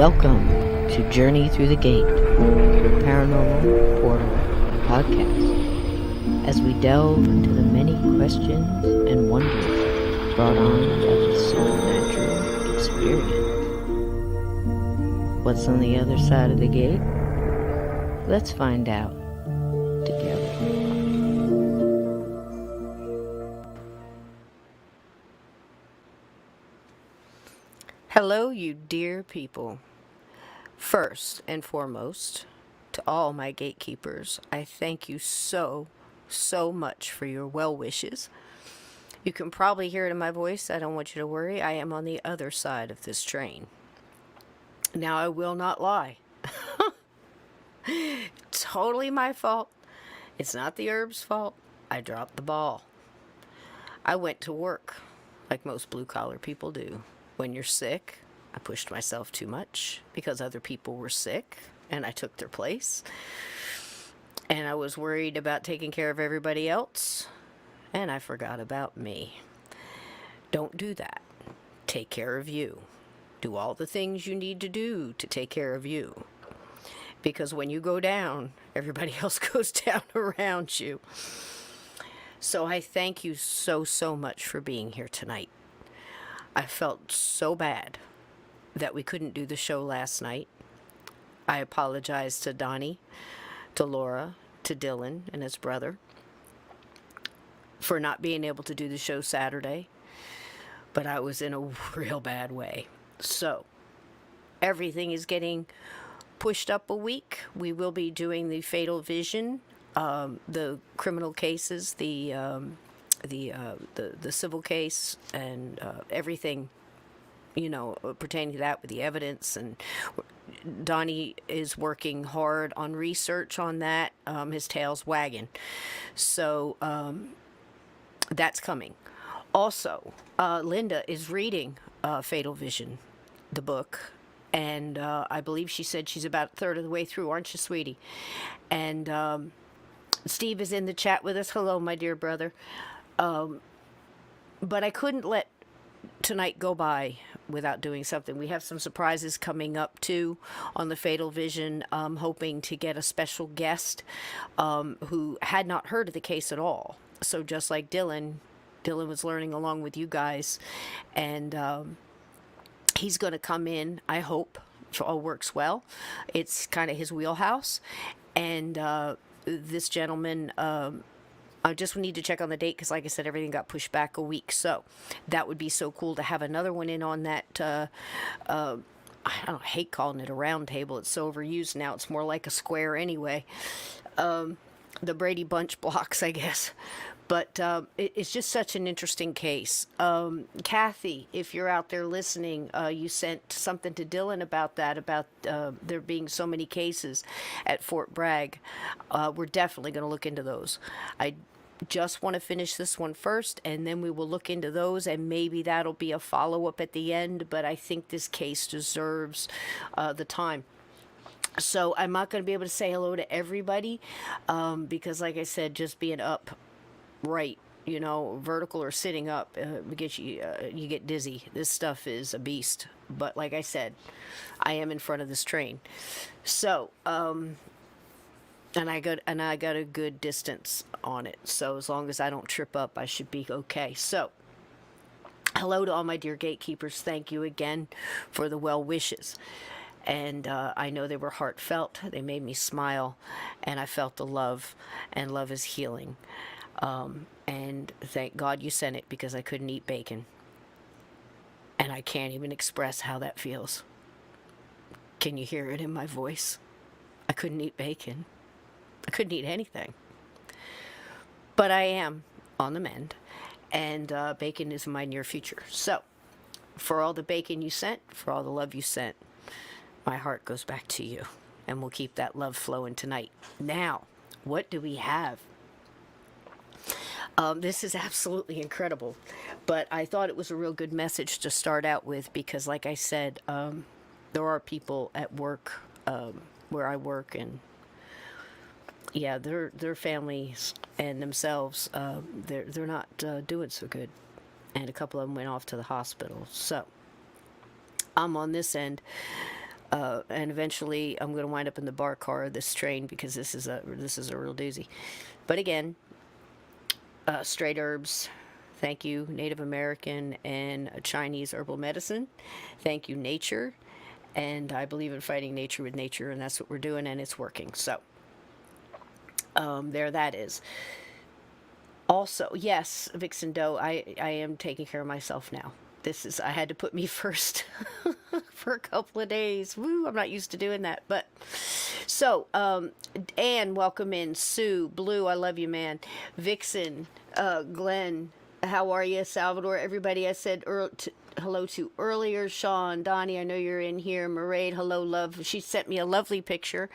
Welcome to Journey Through the Gate, Paranormal Portal Podcast, as we delve into the many questions and wonders brought on by the supernatural experience. What's on the other side of the gate? Let's find out together. Hello, you dear people. First and foremost, to all my gatekeepers, I thank you so much for your well wishes. You can probably hear it in my voice. I don't want you to worry. I am on the other side of this train. Now, I will not lie. Totally my fault. It's not the herb's fault. I dropped the ball. I went to work, like most blue-collar people do. When you're sick, I pushed myself too much because other people were sick, and I took their place. And I was worried about taking care of everybody else, and I forgot about me. Don't do that. Take care of you. Do all the things you need to do to take care of you. Because when you go down, everybody else goes down around you. So I thank you so much for being here tonight. I felt so bad that we couldn't do the show last night. I apologize to Donnie, to Laura, to Dylan and his brother for not being able to do the show Saturday, but I was in a real bad way. So everything is getting pushed up a week. We will be doing the Fatal Vision, the criminal cases, the civil case, and everything, pertaining to that with the evidence. And Donnie is working hard on research on that. His tail's wagging. So that's coming. Also, Linda is reading Fatal Vision, the book. And I believe she said she's about a third of the way through, aren't you, sweetie? And Steve is in the chat with us. Hello, my dear brother. But I couldn't let tonight go by without doing something. We have some surprises coming up too on the Fatal Vision. Hoping to get a special guest who had not heard of the case at all. So just like Dylan was learning along with you guys, and he's going to come in, I hope, if all works well. It's kind of his wheelhouse. And this gentleman, I just need to check on the date because, like I said, everything got pushed back a week. So that would be so cool to have another one in on that. I hate calling it a round table. It's so overused now. It's more like a square anyway. The Brady Bunch blocks, I guess. But it's just such an interesting case. Kathy, if you're out there listening, you sent something to Dylan about that, about there being so many cases at Fort Bragg. We're definitely going to look into those. I just want to finish this one first, and then we will look into those, and maybe that'll be a follow-up at the end, but I think this case deserves the time. So I'm not going to be able to say hello to everybody because, like I said, just being up right, vertical or sitting up, you get dizzy. This stuff is a beast. But like I said, I am in front of this train. So, and I got a good distance on it. So as long as I don't trip up, I should be okay. So, hello to all my dear gatekeepers. Thank you again for the well wishes. And I know they were heartfelt. They made me smile, and I felt the love, and love is healing. And thank God you sent it, because I couldn't eat bacon. And I can't even express how that feels. Can you hear it in my voice? I couldn't eat bacon. I couldn't eat anything. But I am on the mend, and bacon is in my near future. So, for all the bacon you sent, for all the love you sent, my heart goes back to you. And we'll keep that love flowing tonight. Now, what do we have? This is absolutely incredible, but I thought it was a real good message to start out with because, like I said, there are people at work where I work, and yeah, their families and themselves, they're not doing so good, and a couple of them went off to the hospital. So I'm on this end And eventually I'm going to wind up in the bar car of this train because this is a real doozy. But again, straight herbs. Thank you, Native American and Chinese herbal medicine. Thank you, nature. And I believe in fighting nature with nature, and that's what we're doing, and it's working. So, there that is. Also, yes, Vixen Doe, I am taking care of myself now. I had to put me first for a couple of days. Woo, I'm not used to doing that. But, so, Anne, welcome in. Sue, Blue, I love you, man. Vixen, Glenn, how are you? Salvador, everybody I said hello to earlier. Sean, Donnie, I know you're in here. Mairead, hello, love. She sent me a lovely picture.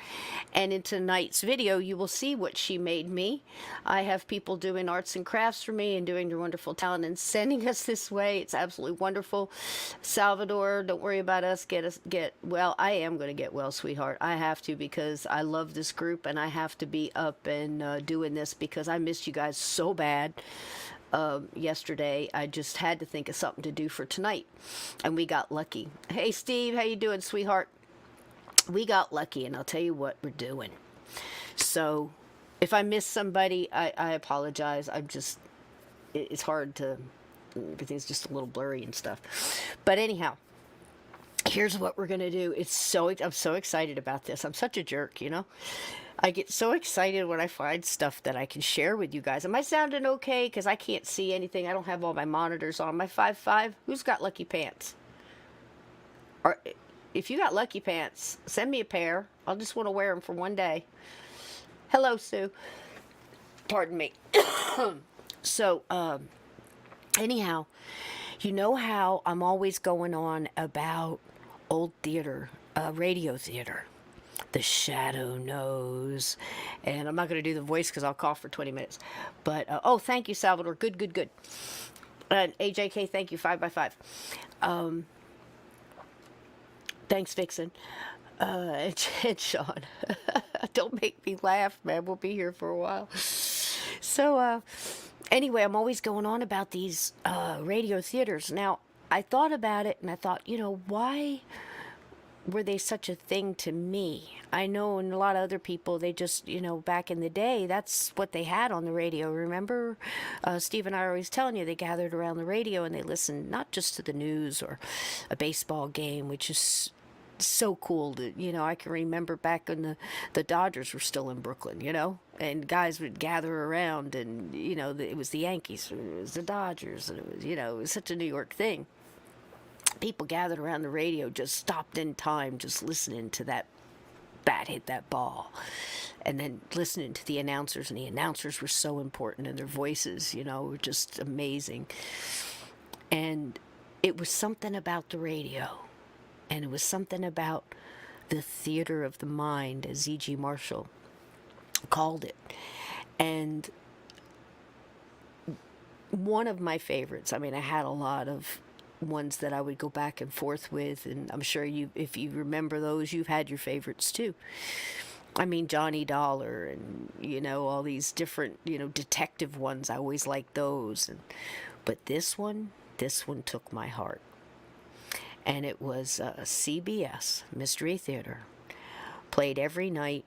And in tonight's video, you will see what she made me. I have people doing arts and crafts for me and doing their wonderful talent and sending us this way. It's absolutely wonderful. Salvador, don't worry about us. Get well. I am going to get well, sweetheart. I have to because I love this group and I have to be up and doing this because I missed you guys so bad. Yesterday I just had to think of something to do for tonight and we got lucky. Hey Steve, how you doing, sweetheart? We got lucky and I'll tell you what we're doing. So if I miss somebody, I apologize. It's hard to, everything's just a little blurry and stuff. But anyhow, here's what we're gonna do. I'm so excited about this. I'm such a jerk, you know. I get so excited when I find stuff that I can share with you guys. Am I sounding okay? Because I can't see anything. I don't have all my monitors on. My 5'5". Who's got lucky pants? Or if you got lucky pants, send me a pair. I'll just want to wear them for one day. Hello, Sue. Pardon me. So, anyhow, you know how I'm always going on about old theater, radio theater. The shadow knows. And I'm not going to do the voice because I'll cough for 20 minutes. But, oh, thank you, Salvador. Good. And AJK, thank you, 5x5. Thanks, Vixen. And Sean. Don't make me laugh, man. We'll be here for a while. So, anyway, I'm always going on about these radio theaters. Now, I thought about it and I thought, why were they such a thing to me? I know, and a lot of other people, they just, back in the day, that's what they had on the radio. Remember, Steve and I are always telling you, they gathered around the radio and they listened not just to the news or a baseball game, which is so cool that, I can remember back when the Dodgers were still in Brooklyn, and guys would gather around and, it was the Yankees, it was the Dodgers, and it was, it was such a New York thing. People gathered around the radio, just stopped in time, just listening to that bat hit that ball. And then listening to the announcers, and the announcers were so important, and their voices, were just amazing. And it was something about the radio, and it was something about the theater of the mind, as E.G. Marshall called it. And one of my favorites, I had a lot of ones that I would go back and forth with, and I'm sure if you remember those, you've had your favorites too. Johnny Dollar and all these different detective ones. I always liked those, but this one took my heart, and it was CBS Mystery Theater, played every night,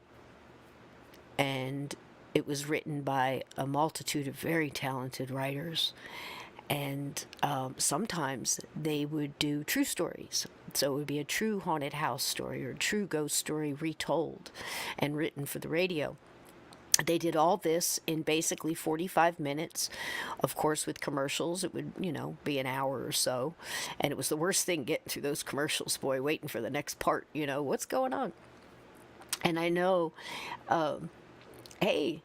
and it was written by a multitude of very talented writers. And sometimes they would do true stories. So it would be a true haunted house story or a true ghost story retold and written for the radio. They did all this in basically 45 minutes. Of course, with commercials, it would, be an hour or so. And it was the worst thing getting through those commercials, boy, waiting for the next part, what's going on? And I know, hey,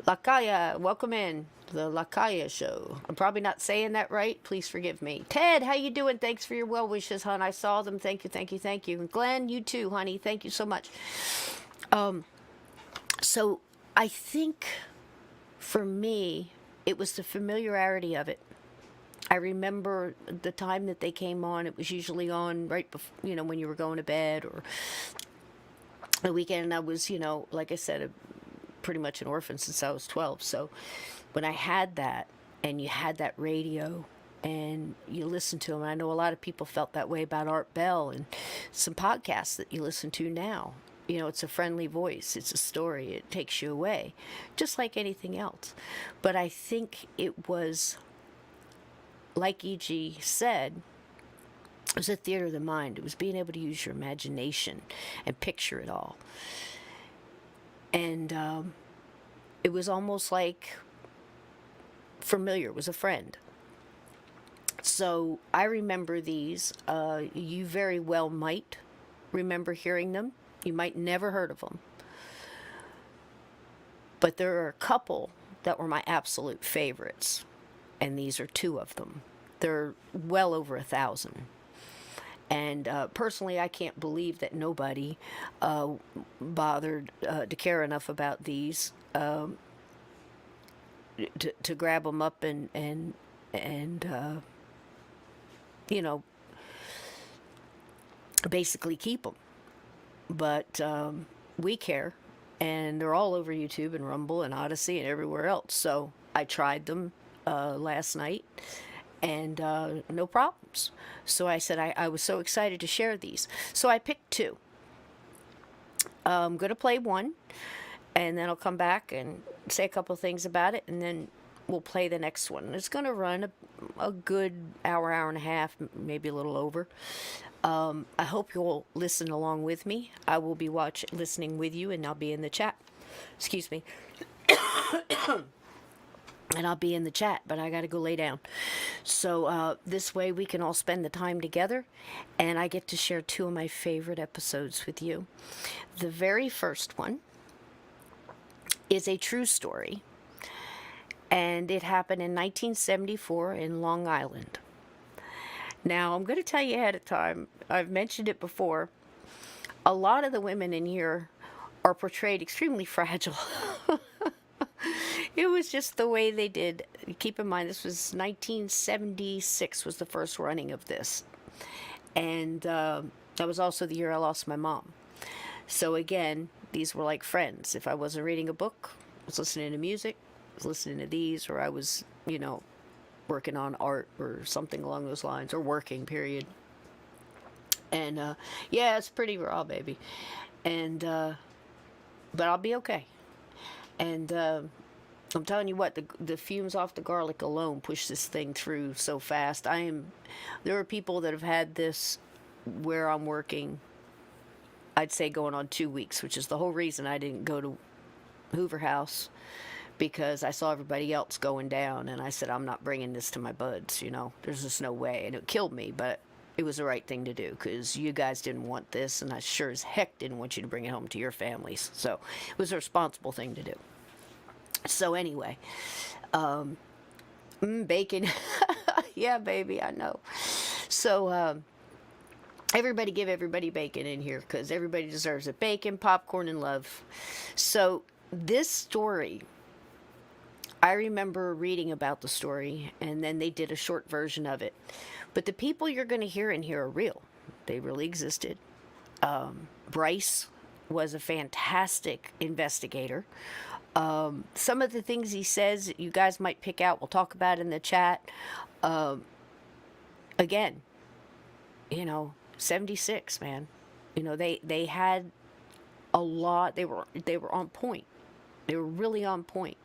Lakaya, welcome in. The Lakaya Show. I'm probably not saying that right. Please forgive me. Ted, how you doing? Thanks for your well wishes, hon. I saw them. Thank you. And Glenn, you too, honey. Thank you so much. So I think for me, it was the familiarity of it. I remember the time that they came on. It was usually on right before, when you were going to bed or the weekend. And I was, like I said, pretty much an orphan since I was 12. So when I had that, and you had that radio, and you listen to them. I know a lot of people felt that way about Art Bell and some podcasts that you listen to now. You know, it's a friendly voice, it's a story, it takes you away, just like anything else. But I think it was, like E.G. said, it was a theater of the mind. It was being able to use your imagination and picture it all. And it was almost like familiar, it was a friend. So I remember these. You very well might remember hearing them. You might never heard of them. But there are a couple that were my absolute favorites. And these are two of them. They're well over 1,000. And personally, I can't believe that nobody bothered to care enough about these to grab them up and you know, basically keep them. But we care, and they're all over YouTube and Rumble and Odyssey and everywhere else. So I tried them last night, and no problems. So I said I was so excited to share these. So I picked two. I'm going to play one, and then I'll come back and say a couple things about it, and then we'll play the next one. It's going to run a good hour, hour and a half, maybe a little over. I hope you'll listen along with me. I will be listening with you, and I'll be in the chat. Excuse me. And I'll be in the chat, but I got to go lay down. So this way we can all spend the time together, and I get to share two of my favorite episodes with you. The very first one is a true story, and it happened in 1974 in Long Island. Now, I'm going to tell you ahead of time, I've mentioned it before, a lot of the women in here are portrayed extremely fragile. It was just the way they did. Keep in mind, this was 1976 was the first running of this. And that was also the year I lost my mom. So again, these were like friends. If I wasn't reading a book, I was listening to music, I was listening to these, or I was, working on art or something along those lines, or working, period. And yeah, it's pretty raw, baby. And but I'll be okay. And I'm telling you what, the fumes off the garlic alone push this thing through so fast. There are people that have had this where I'm working, I'd say going on 2 weeks, which is the whole reason I didn't go to Hoover House, because I saw everybody else going down, and I said, I'm not bringing this to my buds, there's just no way. And it killed me, but it was the right thing to do, because you guys didn't want this, and I sure as heck didn't want you to bring it home to your families. So it was a responsible thing to do. So anyway, bacon. Yeah, baby, I know. So everybody give everybody bacon in here, because everybody deserves it. Bacon, popcorn, and love. So this story, I remember reading about the story, and then they did a short version of it. But the people you're going to hear in here are real. They really existed. Bryce was a fantastic investigator. Some of the things he says you guys might pick out, we'll talk about in the chat. Again, 76, man. They had a lot. They were on point. They were really on point.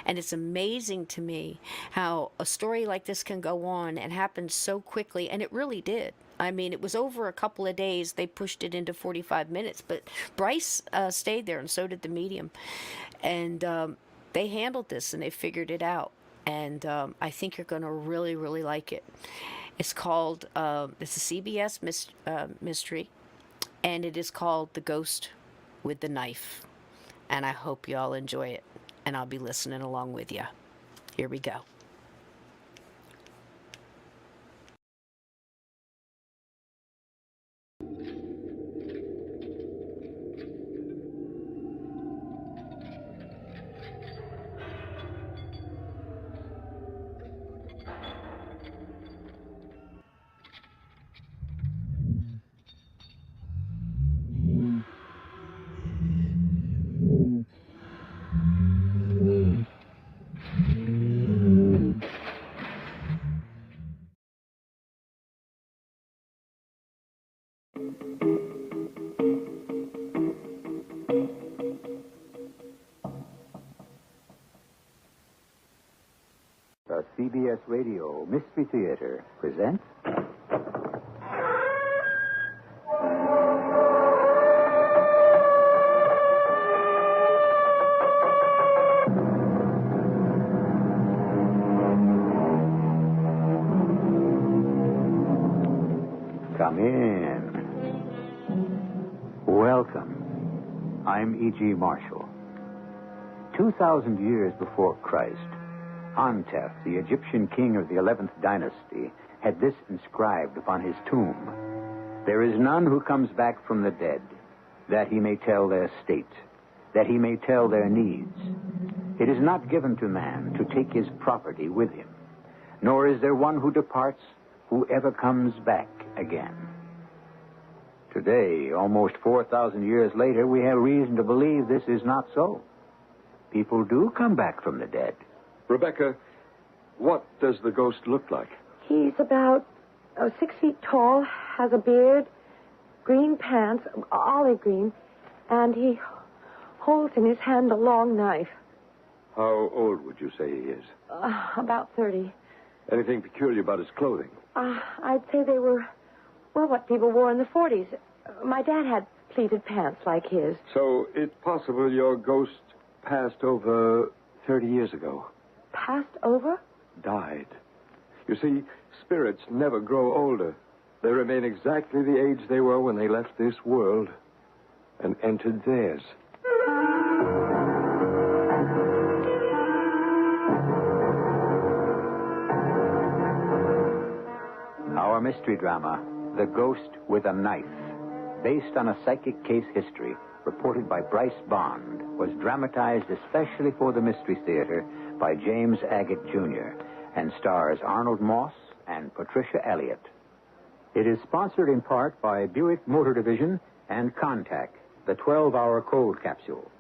And it's amazing to me how a story like this can go on and happen so quickly, and it really did. I mean, it was over a couple of days. They pushed it into 45 minutes, but Bryce stayed there, and so did the medium. And they handled this, and they figured it out. And I think you're going to really, really like it. It's called, it's a CBS mystery, and it is called The Ghost with the Knife. And I hope you all enjoy it, and I'll be listening along with you. Here we go. CBS Radio Mystery Theater presents... Come in. Welcome. I'm E.G. Marshall. 2,000 years before Christ, Antef, the Egyptian king of the 11th dynasty, had this inscribed upon his tomb: "There is none who comes back from the dead, that he may tell their state, that he may tell their needs. It is not given to man to take his property with him, nor is there one who departs who ever comes back again." Today, almost 4,000 years later, we have reason to believe this is not so. People do come back from the dead. Rebecca, what does the ghost look like? He's about 6 feet tall, has a beard, green pants, olive green, and he holds in his hand a long knife. How old would you say he is? About 30. Anything peculiar about his clothing? I'd say they were, what people wore in the 40s. My dad had pleated pants like his. So it's possible your ghost passed over 30 years ago. Passed over? Died. You see, spirits never grow older. They remain exactly the age they were when they left this world and entered theirs. Our mystery drama, The Ghost with a Knife, based on a psychic case history reported by Bryce Bond, was dramatized especially for the Mystery Theater by James Agate, Jr., and stars Arnold Moss and Patricia Elliott. It is sponsored in part by Buick Motor Division and Contact, the 12-hour cold capsule.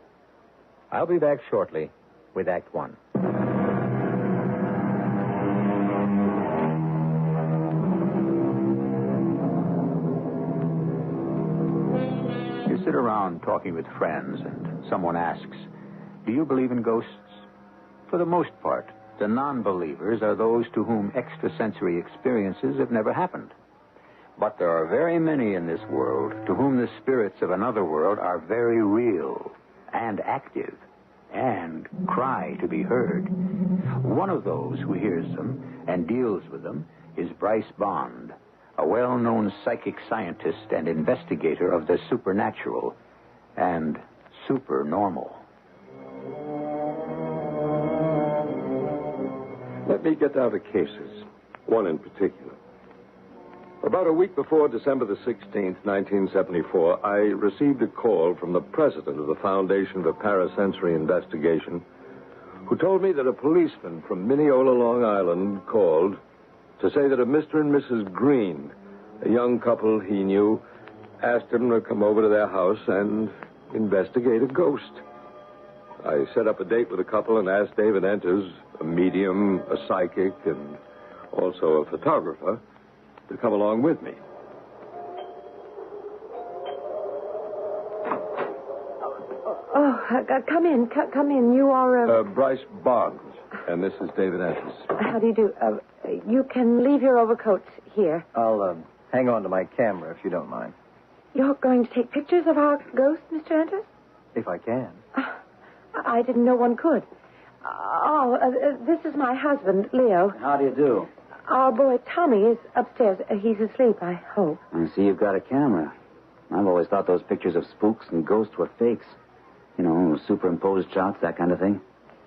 I'll be back shortly with Act One. You sit around talking with friends, and someone asks, "Do you believe in ghosts?" For the most part, the non-believers are those to whom extrasensory experiences have never happened. But there are very many in this world to whom the spirits of another world are very real and active and cry to be heard. One of those who hears them and deals with them is Bryce Bond, a well-known psychic scientist and investigator of the supernatural and supernormal. Let me get down to cases, one in particular. About a week before December the 16th, 1974, I received a call from the president of the Foundation for Parasensory Investigation, who told me that a policeman from Mineola, Long Island, called to say that a Mr. and Mrs. Green, a young couple he knew, asked him to come over to their house and investigate a ghost. I set up a date with the couple and asked David Enters, a medium, a psychic, and also a photographer, to come along with me. Come in. You are... Bryce Bond, and this is David Enters. How do you do? You can leave your overcoats here. I'll hang on to my camera, if you don't mind. You're going to take pictures of our ghost, Mr. Enters? If I can. I didn't know one could. This is my husband, Leo. How do you do? Our boy Tommy is upstairs. He's asleep, I hope. I see you've got a camera. I've always thought those pictures of spooks and ghosts were fakes. You know, superimposed shots, that kind of thing.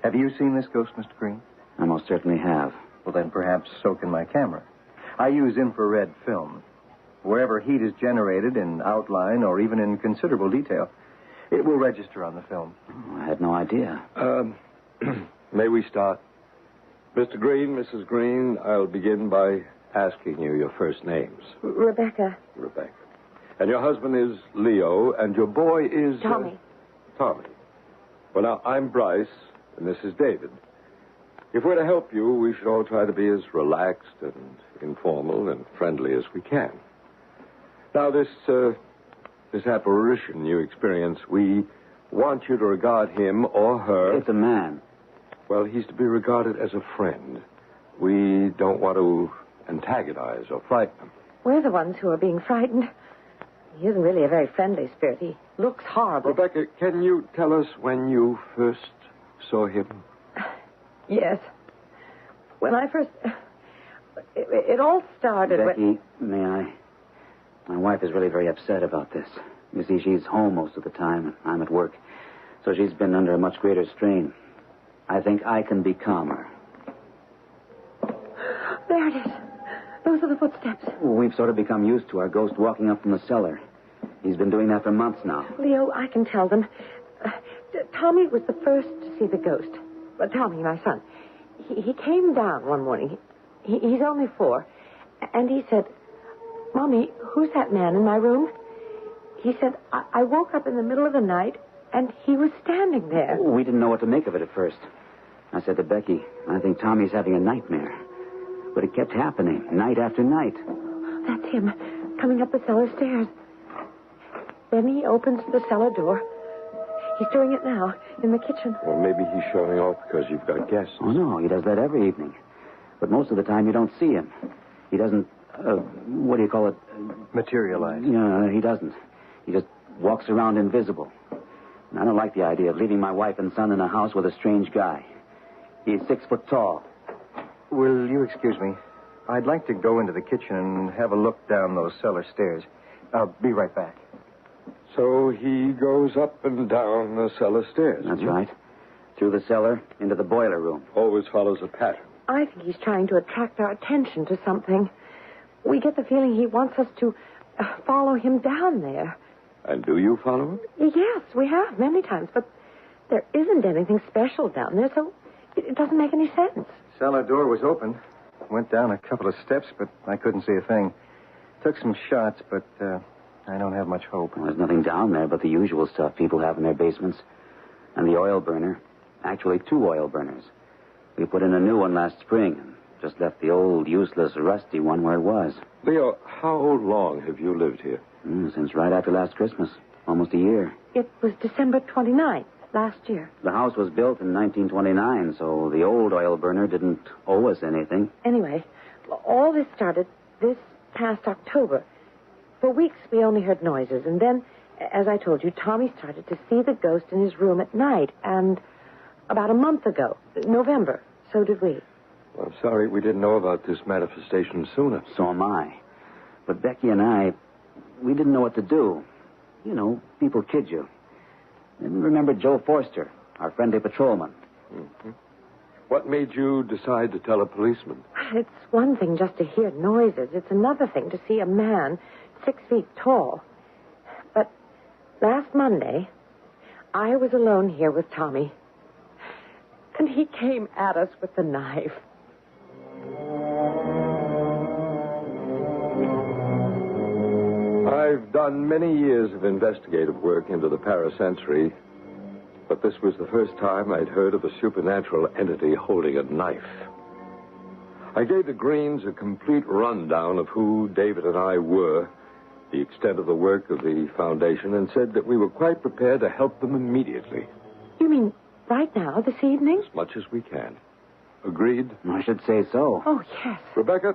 Have you seen this ghost, Mr. Green? I most certainly have. Well, then perhaps so can my camera. I use infrared film. Wherever heat is generated in outline or even in considerable detail, it will register on the film. Oh, I had no idea. May we start? Mr. Green, Mrs. Green, I'll begin by asking you your first names. Rebecca. Rebecca. And your husband is Leo, and your boy is... Tommy. Tommy. Well, now, I'm Bryce, and this is David. If we're to help you, we should all try to be as relaxed and informal and friendly as we can. Now, this apparition you experience, we want you to regard him or her... It's a man. Well, he's to be regarded as a friend. We don't want to antagonize or frighten him. We're the ones who are being frightened. He isn't really a very friendly spirit. He looks horrible. Rebecca, can you tell us when you first saw him? Yes. When I first... It all started Becky, may I? My wife is really very upset about this. You see, she's home most of the time, and I'm at work. So she's been under a much greater strain. I think I can be calmer. There it is. Those are the footsteps. We've sort of become used to our ghost walking up from the cellar. He's been doing that for months now. Leo, I can tell them. Tommy was the first to see the ghost. Tommy, my son. He came down one morning. He's only 4. And he said, Mommy, who's that man in my room? He said, I woke up in the middle of the night, and he was standing there. We didn't know what to make of it at first. I said to Becky, I think Tommy's having a nightmare. But it kept happening, night after night. That's him, coming up the cellar stairs. Then he opens the cellar door. He's doing it now, in the kitchen. Well, maybe he's showing off because you've got guests. Oh, no, he does that every evening. But most of the time you don't see him. He doesn't, what do you call it? Materialize. No, he doesn't. He just walks around invisible. And I don't like the idea of leaving my wife and son in a house with a strange guy. He's 6 foot tall. Will you excuse me? I'd like to go into the kitchen and have a look down those cellar stairs. I'll be right back. So he goes up and down the cellar stairs. That's right. Through the cellar, into the boiler room. Always follows a pattern. I think he's trying to attract our attention to something. We get the feeling he wants us to follow him down there. And do you follow him? Yes, we have many times, but there isn't anything special down there, so it doesn't make any sense. Cellar door was open. Went down a couple of steps, but I couldn't see a thing. Took some shots, but I don't have much hope. Well, there's nothing down there but the usual stuff people have in their basements. And the oil burner. Actually, 2 oil burners. We put in a new one last spring and just left the old, useless, rusty one where it was. Leo, how long have you lived here? Since right after last Christmas. Almost a year. It was December 29th, last year. The house was built in 1929, so the old oil burner didn't owe us anything. Anyway, all this started this past October. For weeks, we only heard noises, and then, as I told you, Tommy started to see the ghost in his room at night, and about a month ago, November, so did we. Well, I'm sorry we didn't know about this manifestation sooner. So am I. But Becky and I, we didn't know what to do. You know, people kid you. And remember Joe Forster, our friendly patrolman. Mm-hmm. What made you decide to tell a policeman? It's one thing just to hear noises. It's another thing to see a man 6 feet tall. But last Monday, I was alone here with Tommy. And he came at us with the knife. I've done many years of investigative work into the parasensory, but this was the first time I'd heard of a supernatural entity holding a knife. I gave the Greens a complete rundown of who David and I were, the extent of the work of the foundation, and said that we were quite prepared to help them immediately. You mean right now, this evening? As much as we can. Agreed? I should say so. Oh, yes. Rebecca,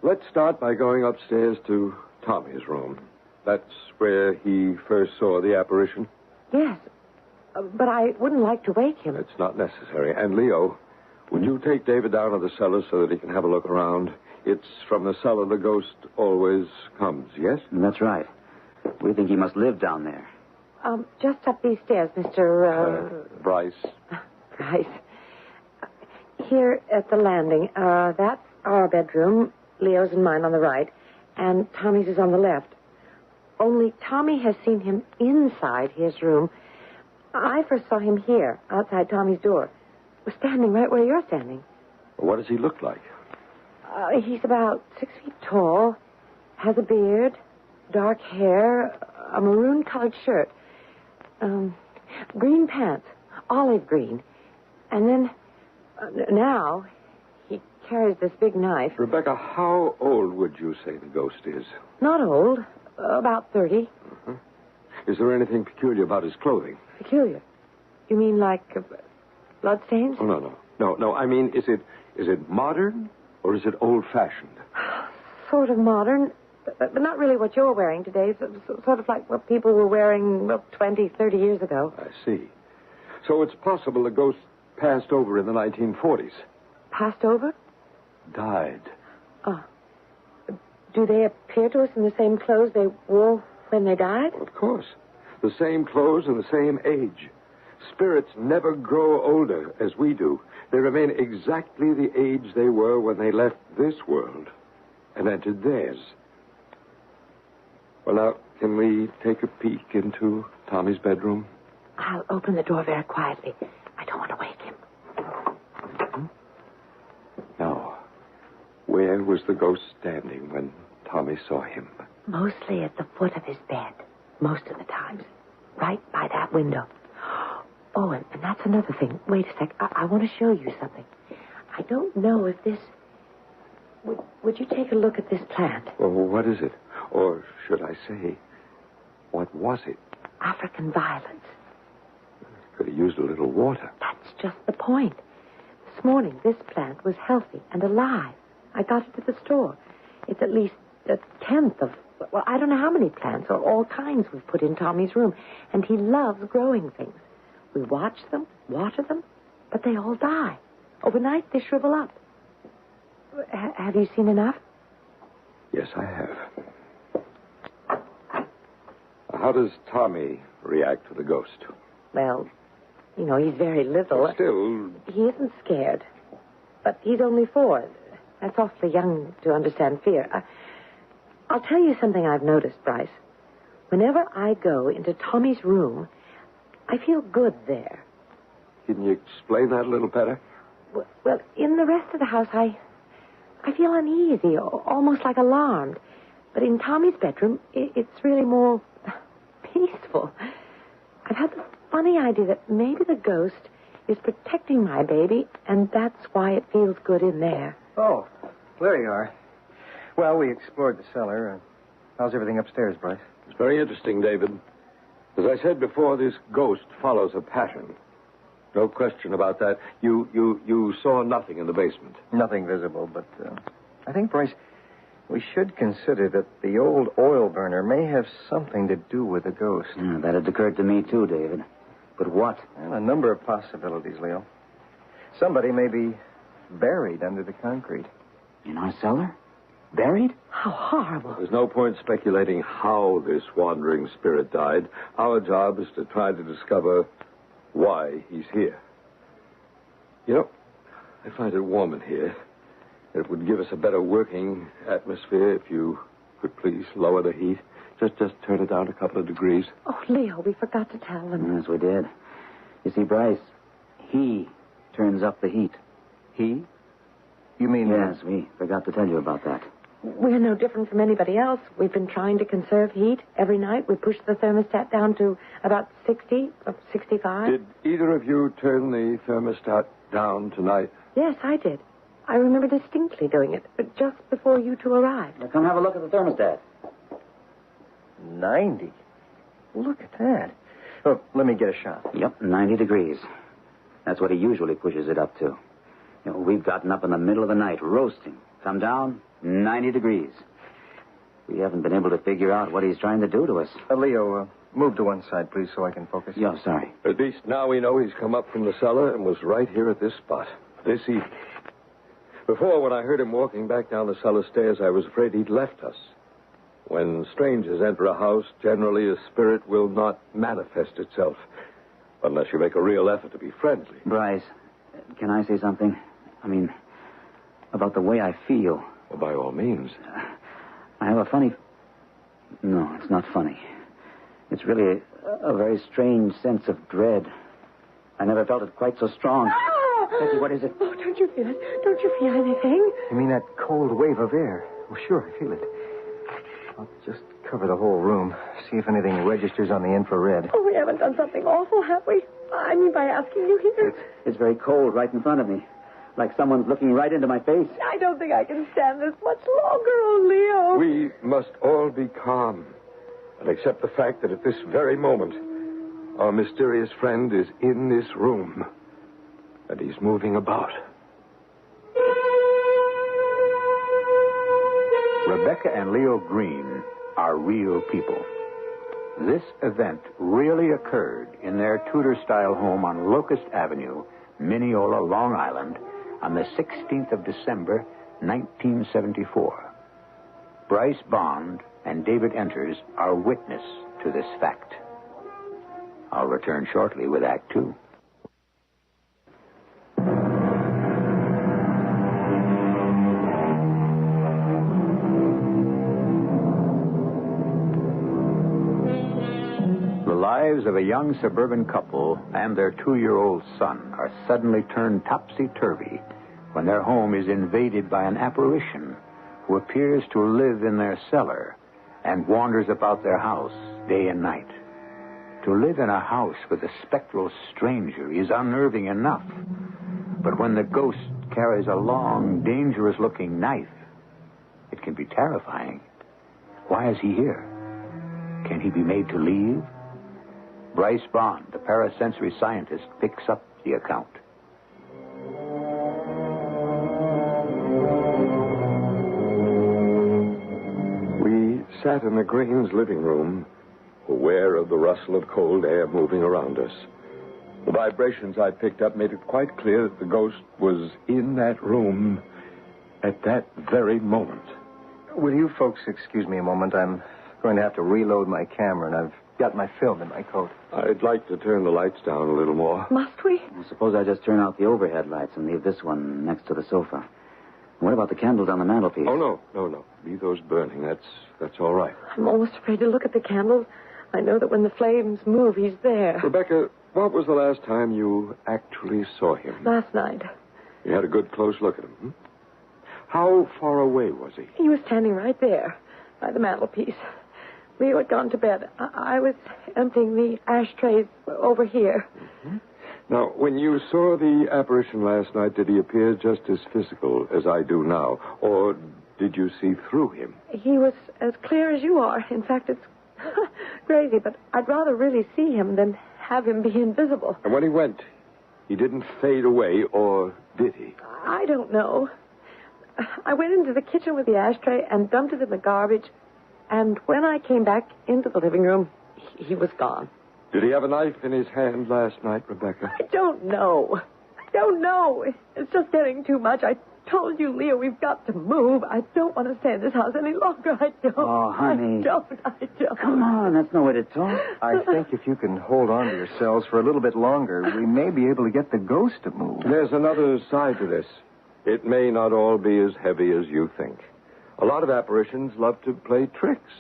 let's start by going upstairs to Tommy's room. That's where he first saw the apparition? Yes. But I wouldn't like to wake him. It's not necessary. And Leo, would you take David down to the cellar so that he can have a look around? It's from the cellar the ghost always comes, yes? That's right. We think he must live down there. Just up these stairs, Mr. Bryce. Bryce. Here at the landing. That's our bedroom. Leo's and mine on the right. And Tommy's is on the left. Only Tommy has seen him inside his room. I first saw him here, outside Tommy's door. Was standing right where you're standing. What does he look like? He's about 6 feet tall, has a beard, dark hair, a maroon-colored shirt, green pants, olive green. And then, now, he carries this big knife. Rebecca, how old would you say the ghost is? Not old, about 30. Mm-hmm. Is there anything peculiar about his clothing? Peculiar. You mean like bloodstains? Oh, no. I mean, is Is it modern or is it old-fashioned? Sort of modern, but not really what you're wearing today. Sort of like what people were wearing, 20, 30 years ago. I see. So it's possible the ghost passed over in the 1940s. Passed over? Died. Do they appear to us in the same clothes they wore when they died? Of course. The same clothes and the same age. Spirits never grow older as we do. They remain exactly the age they were when they left this world and entered theirs. Well, now, can we take a peek into Tommy's bedroom? I'll open the door very quietly. I don't want to wake him. Now, where was the ghost standing when Tommy saw him? Mostly at the foot of his bed. Most of the times. Right by that window. Oh, and that's another thing. Wait a sec. I want to show you something. I don't know if this... Would you take a look at this plant? Well, what is it? Or should I say, what was it? African violets. Could have used a little water. That's just the point. This morning, this plant was healthy and alive. I got it at the store. It's at least a tenth of... Well, I don't know how many plants or all kinds we've put in Tommy's room. And he loves growing things. We watch them, water them, but they all die. Overnight, they shrivel up. Have you seen enough? Yes, I have. How does Tommy react to the ghost? Well, he's very little. Well, still... He isn't scared. But he's only 4. That's awfully young to understand fear. I'll tell you something I've noticed, Bryce. Whenever I go into Tommy's room, I feel good there. Can you explain that a little better? Well, in the rest of the house, I feel uneasy, almost like alarmed. But in Tommy's bedroom, it's really more peaceful. I've had the funny idea that maybe the ghost is protecting my baby, and that's why it feels good in there. Oh, there you are. Well, we explored the cellar. How's everything upstairs, Bryce? It's very interesting, David. As I said before, this ghost follows a pattern. No question about that. You saw nothing in the basement. Nothing visible, but I think, Bryce, we should consider that the old oil burner may have something to do with the ghost. Yeah, that had occurred to me, too, David. But what? Well, a number of possibilities, Leo. Somebody may be buried under the concrete. In our cellar? Buried? How horrible. There's no point speculating how this wandering spirit died. Our job is to try to discover why he's here. I find it warm in here. It would give us a better working atmosphere if you could please lower the heat. Just turn it down a couple of degrees. Oh, Leo, we forgot to tell them. Yes, we did. You see, Bryce, he turns up the heat. He? You mean... Yes, we forgot to tell you about that. We're no different from anybody else. We've been trying to conserve heat every night. We push the thermostat down to about 60, 65. Did either of you turn the thermostat down tonight? Yes, I did. I remember distinctly doing it, but just before you two arrived. Now, come have a look at the thermostat. 90. Look at that. Oh, let me get a shot. Yep, 90 degrees. That's what he usually pushes it up to. We've gotten up in the middle of the night, roasting. Come down, 90 degrees. We haven't been able to figure out what he's trying to do to us. Leo, move to one side, please, so I can focus. Yeah, sorry. At least now we know he's come up from the cellar and was right here at this spot, this evening. Before, when I heard him walking back down the cellar stairs, I was afraid he'd left us. When strangers enter a house, generally a spirit will not manifest itself, unless you make a real effort to be friendly. Bryce, can I say something? I mean, about the way I feel. Well, by all means. I have a funny... No, it's not funny. It's really a very strange sense of dread. I never felt it quite so strong. Becky, what is it? Oh, don't you feel it? Don't you feel anything? You mean that cold wave of air? Oh, sure, I feel it. I'll just cover the whole room, see if anything registers on the infrared. Oh, we haven't done something awful, have we? I mean, by asking you here. It's very cold right in front of me. Like someone's looking right into my face. I don't think I can stand this much longer, oh, Leo. We must all be calm and accept the fact that at this very moment, our mysterious friend is in this room, and he's moving about. Rebecca and Leo Green are real people. This event really occurred in their Tudor-style home on Locust Avenue, Mineola, Long Island, on the 16th of December, 1974. Bryce Bond and David Enters are witness to this fact. I'll return shortly with Act Two. The lives of a young suburban couple and their 2-year-old son are suddenly turned topsy-turvy when their home is invaded by an apparition who appears to live in their cellar and wanders about their house day and night. To live in a house with a spectral stranger is unnerving enough, but when the ghost carries a long, dangerous-looking knife, it can be terrifying. Why is he here? Can he be made to leave? Bryce Bond, the parasensory scientist, picks up the account. We sat in the Greens' living room, aware of the rustle of cold air moving around us. The vibrations I picked up made it quite clear that the ghost was in that room at that very moment. Will you folks excuse me a moment? I'm going to have to reload my camera, and I've got my film in my coat. I'd like to turn the lights down a little more. Must we? Well, suppose I just turn out the overhead lights and leave this one next to the sofa. What about the candles on the mantelpiece? Oh, no. Leave those burning. That's all right. I'm almost afraid to look at the candles. I know that when the flames move, he's there. Rebecca, what was the last time you actually saw him? Last night. You had a good close look at him, hmm? How far away was he? He was standing right there by the mantelpiece. Leo had gone to bed. I was emptying the ashtrays over here. Mm-hmm. Now, when you saw the apparition last night, did he appear just as physical as I do now? Or did you see through him? He was as clear as you are. In fact, it's crazy, but I'd rather really see him than have him be invisible. And when he went, he didn't fade away, or did he? I don't know. I went into the kitchen with the ashtray and dumped it in the garbage. And when I came back into the living room, he was gone. Did he have a knife in his hand last night, Rebecca? I don't know. It's just getting too much. I told you, Leo, we've got to move. I don't want to stay in this house any longer. I don't. Oh, honey. I don't. Come on, that's no way to talk. I think if you can hold on to yourselves for a little bit longer, we may be able to get the ghost to move. There's another side to this. It may not all be as heavy as you think. A lot of apparitions love to play tricks.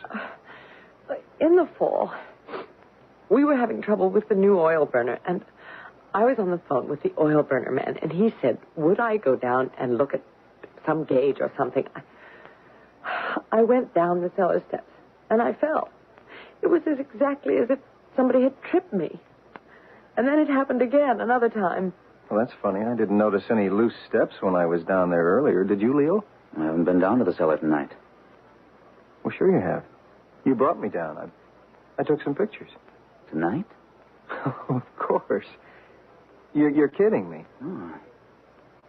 In the fall, we were having trouble with the new oil burner, and I was on the phone with the oil burner man, and he said, would I go down and look at some gauge or something? I went down the cellar steps, and I fell. It was exactly as if somebody had tripped me. And then it happened again, another time. Well, that's funny. I didn't notice any loose steps when I was down there earlier. Did you, Leo? I haven't been down to the cellar tonight. Well, sure you have. You brought me down. I took some pictures. Tonight? Of course. You're kidding me. Oh,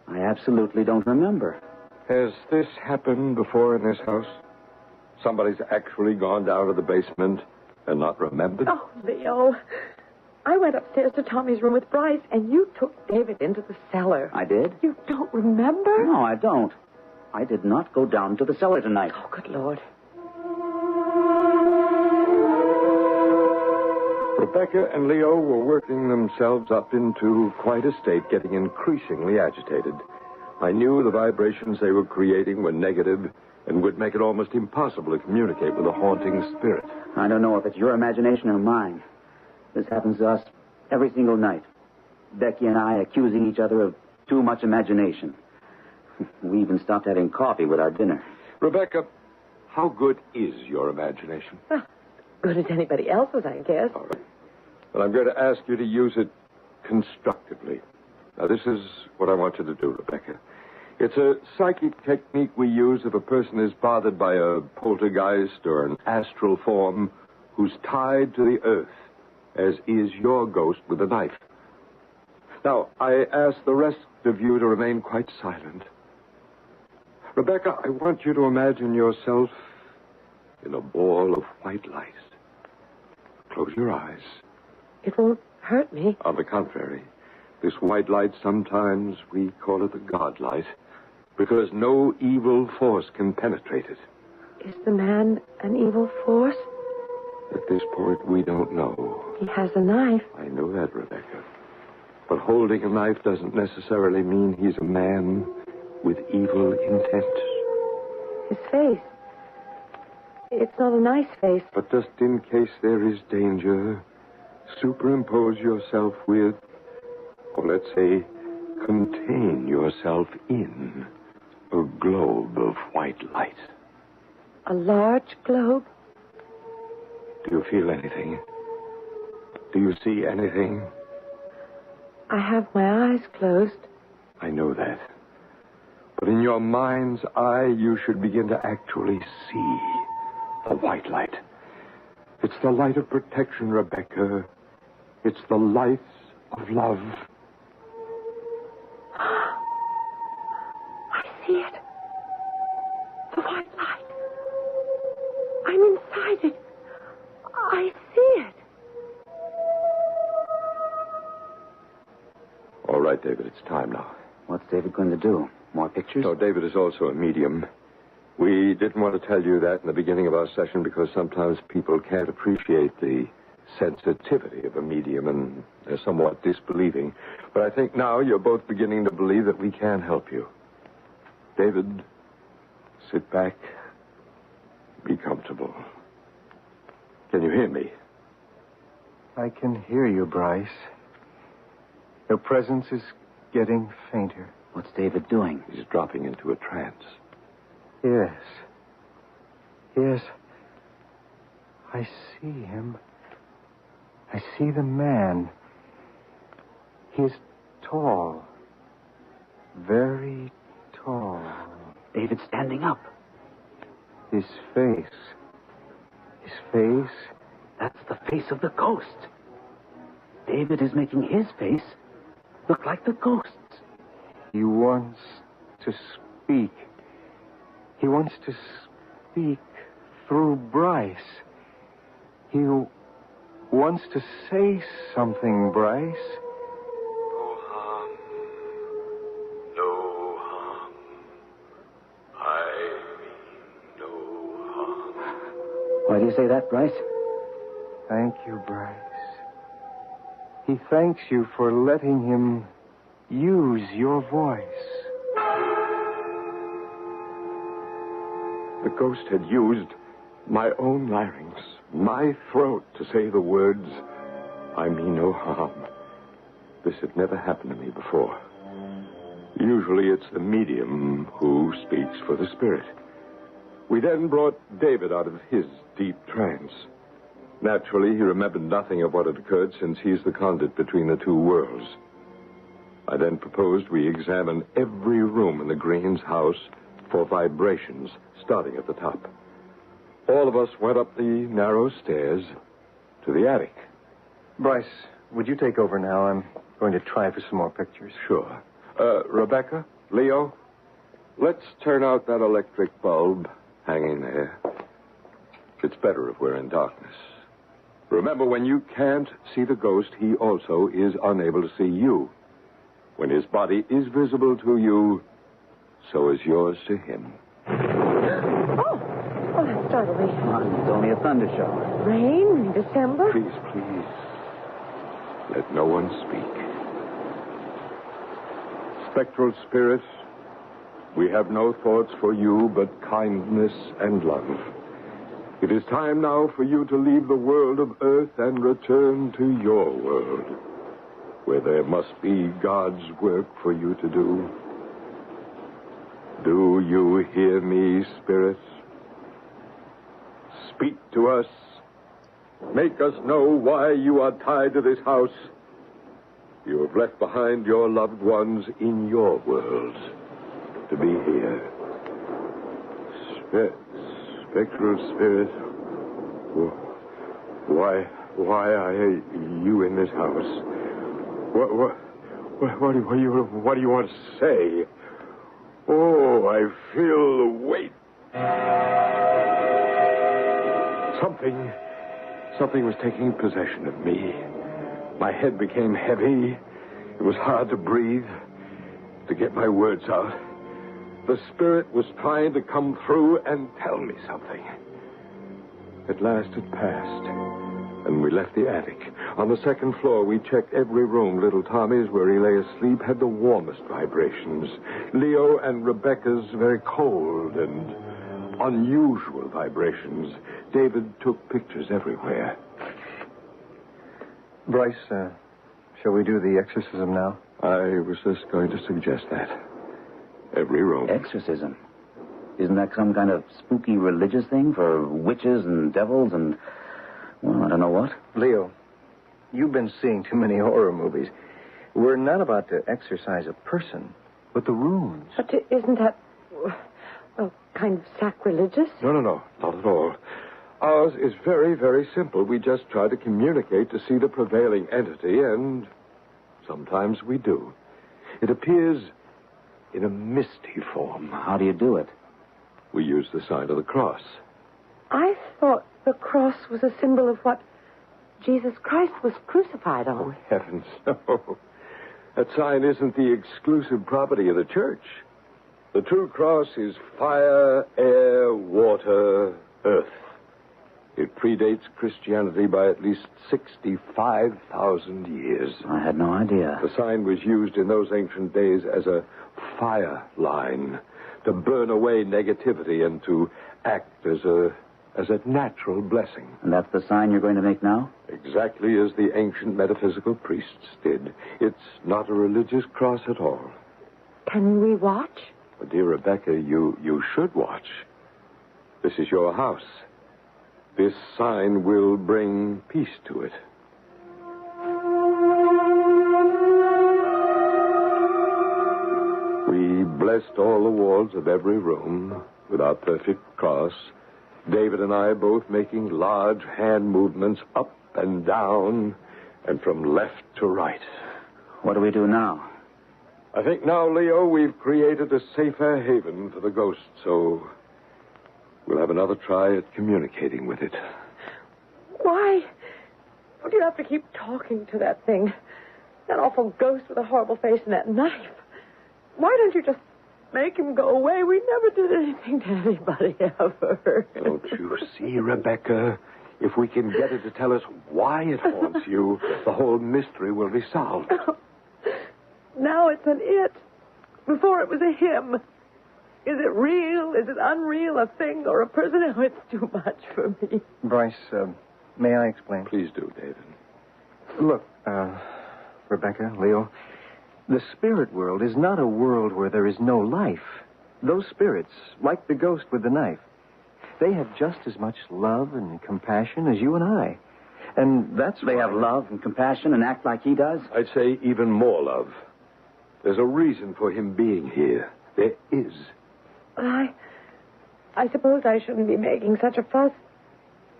I absolutely don't remember. Has this happened before in this house? Somebody's actually gone down to the basement and not remembered? Oh, Leo. I went upstairs to Tommy's room with Bryce, and you took David into the cellar. I did? You don't remember? No, I don't. I did not go down to the cellar tonight. Oh, good Lord. Rebecca and Leo were working themselves up into quite a state, getting increasingly agitated. I knew the vibrations they were creating were negative and would make it almost impossible to communicate with a haunting spirit. I don't know if it's your imagination or mine. This happens to us every single night. Becky and I accusing each other of too much imagination. We even stopped having coffee with our dinner. Rebecca, how good is your imagination? Well, good as anybody else's, I guess. All right. Well, I'm going to ask you to use it constructively. Now, this is what I want you to do, Rebecca. It's a psychic technique we use if a person is bothered by a poltergeist or an astral form who's tied to the earth, as is your ghost with a knife. Now, I ask the rest of you to remain quite silent. Rebecca, I want you to imagine yourself in a ball of white light. Close your eyes. It won't hurt me. On the contrary, this white light, sometimes we call it the God light, because no evil force can penetrate it. Is the man an evil force? At this point, we don't know. He has a knife. I know that, Rebecca. But holding a knife doesn't necessarily mean he's a man with evil intent. His face. It's not a nice face. But just in case there is danger, superimpose yourself with, or let's say, contain yourself in a globe of white light. A large globe? Do you feel anything? Do you see anything? I have my eyes closed. I know that. But in your mind's eye, you should begin to actually see the white light. It's the light of protection, Rebecca. It's the light of love. I see it. The white light. I'm inside it. I see it. All right, David, it's time now. What's David going to do? More pictures? So David is also a medium. We didn't want to tell you that in the beginning of our session because sometimes people can't appreciate the sensitivity of a medium and they're somewhat disbelieving. But I think now you're both beginning to believe that we can help you. David, sit back. Be comfortable. Can you hear me? I can hear you, Bryce. Your presence is getting fainter. What's David doing? He's dropping into a trance. Yes. Yes. I see him. I see the man. He's tall. Very tall. David's standing up. His face. His face. That's the face of the ghost. David is making his face look like the ghost's. He wants to speak. He wants to speak through Bryce. He wants to say something, Bryce. No harm. No harm. I mean no harm. Why do you say that, Bryce? Thank you, Bryce. He thanks you for letting him use your voice. The ghost had used my own larynx, my throat, to say the words, I mean no harm. This had never happened to me before. Usually it's the medium who speaks for the spirit. We then brought David out of his deep trance. Naturally, he remembered nothing of what had occurred since he's the conduit between the two worlds. I then proposed we examine every room in the Greens' house for vibrations, starting at the top. All of us went up the narrow stairs to the attic. Bryce, would you take over now? I'm going to try for some more pictures. Sure. Rebecca, Leo, let's turn out that electric bulb hanging there. It's better if we're in darkness. Remember, when you can't see the ghost, he also is unable to see you. When his body is visible to you, so is yours to him. Oh, that startled me. It's only a thunder shower. Rain in December? Please. Let no one speak. Spectral spirits, we have no thoughts for you but kindness and love. It is time now for you to leave the world of earth and return to your world, where there must be God's work for you to do. Do you hear me, spirits? Speak to us. Make us know why you are tied to this house. You have left behind your loved ones in your world to be here. Spectral spirit, why are you in this house? What do you want to say? Oh, I feel the weight. Something was taking possession of me. My head became heavy. It was hard to breathe, to get my words out. The spirit was trying to come through and tell me something. At last it passed, and we left the attic. On the second floor, we checked every room. Little Tommy's, where he lay asleep, had the warmest vibrations. Leo and Rebecca's very cold and unusual vibrations. David took pictures everywhere. Bryce, shall we do the exorcism now? I was just going to suggest that. Every room. Exorcism? Isn't that some kind of spooky religious thing for witches and devils and, well, I don't know what? Leo, you've been seeing too many horror movies. We're not about to exorcise a person, but the rooms. But isn't that, well, kind of sacrilegious? No, not at all. Ours is very, very simple. We just try to communicate to see the prevailing entity, and sometimes we do. It appears in a misty form. How do you do it? We use the sign of the cross. I thought the cross was a symbol of what Jesus Christ was crucified on. Oh, heavens, no. That sign isn't the exclusive property of the church. The true cross is fire, air, water, earth. It predates Christianity by at least 65,000 years. I had no idea. The sign was used in those ancient days as a fire line to burn away negativity and to act as a natural blessing. And that's the sign you're going to make now? Exactly as the ancient metaphysical priests did. It's not a religious cross at all. Can we watch? Well, dear Rebecca, you should watch. This is your house. This sign will bring peace to it. We blessed all the walls of every room with our perfect cross. David and I both making large hand movements up and down and from left to right. What do we do now? I think now, Leo, we've created a safer haven for the ghost, so we'll have another try at communicating with it. Why do you have to keep talking to that thing? That awful ghost with a horrible face and that knife. Why don't you just make him go away? We never did anything to anybody ever. Don't you see, Rebecca? If we can get it to tell us why it haunts you, the whole mystery will be solved. Now it's an it. Before it was a him. Is it real? Is it unreal? A thing or a person? Oh, it's too much for me. Bryce, may I explain? Please do, David. Look, Rebecca, Leo, the spirit world is not a world where there is no life. Those spirits, like the ghost with the knife, they have just as much love and compassion as you and I. And that's They why have love and compassion and act like he does? I'd say even more love. There's a reason for him being here. There is. I suppose I shouldn't be making such a fuss.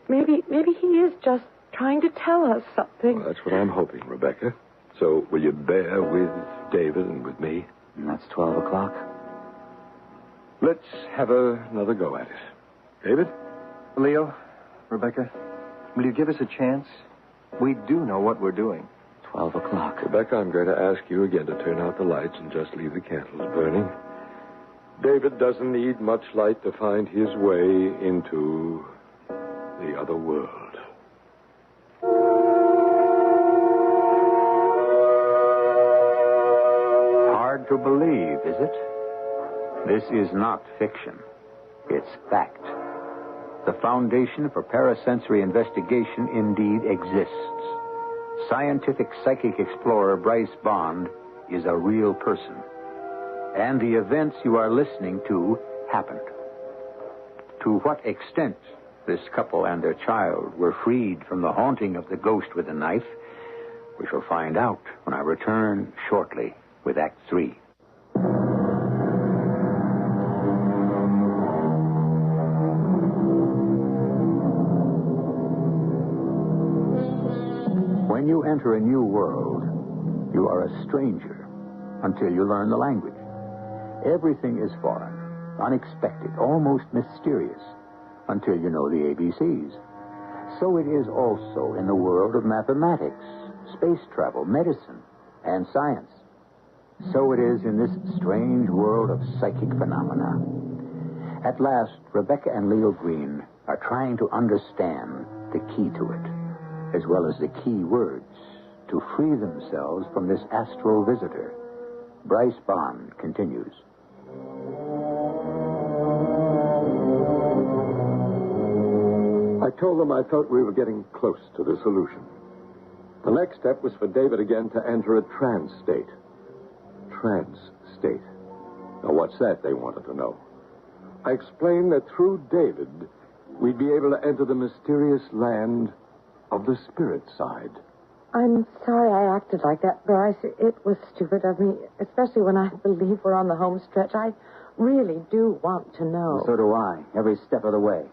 Maybe he is just trying to tell us something. Well, that's what I'm hoping, Rebecca. So will you bear with David and with me? And that's 12 o'clock. Let's have another go at it. David? Leo, Rebecca, will you give us a chance? We do know what we're doing. 12 o'clock. Rebecca, I'm going to ask you again to turn out the lights and just leave the candles burning. David doesn't need much light to find his way into the other world. Hard to believe, is it? This is not fiction. It's fact. The foundation for parasensory investigation indeed exists. Scientific psychic explorer Bryce Bond is a real person. And the events you are listening to happened. To what extent this couple and their child were freed from the haunting of the ghost with a knife, we shall find out when I return shortly with Act 3. When you enter a new world, you are a stranger until you learn the language. Everything is foreign, unexpected, almost mysterious, until you know the ABCs. So it is also in the world of mathematics, space travel, medicine, and science. So it is in this strange world of psychic phenomena. At last, Rebecca and Leo Green are trying to understand the key to it, as well as the key words to free themselves from this astral visitor. Bryce Bond continues. I told them I felt we were getting close to the solution. The next step was for David again to enter a trance state. Trance state. Now, what's that, they wanted to know. I explained that through David, we'd be able to enter the mysterious land of the spirit side. I'm sorry I acted like that, Bryce. It was stupid of me, especially when I believe we're on the home stretch. I really do want to know. So do I, every step of the way.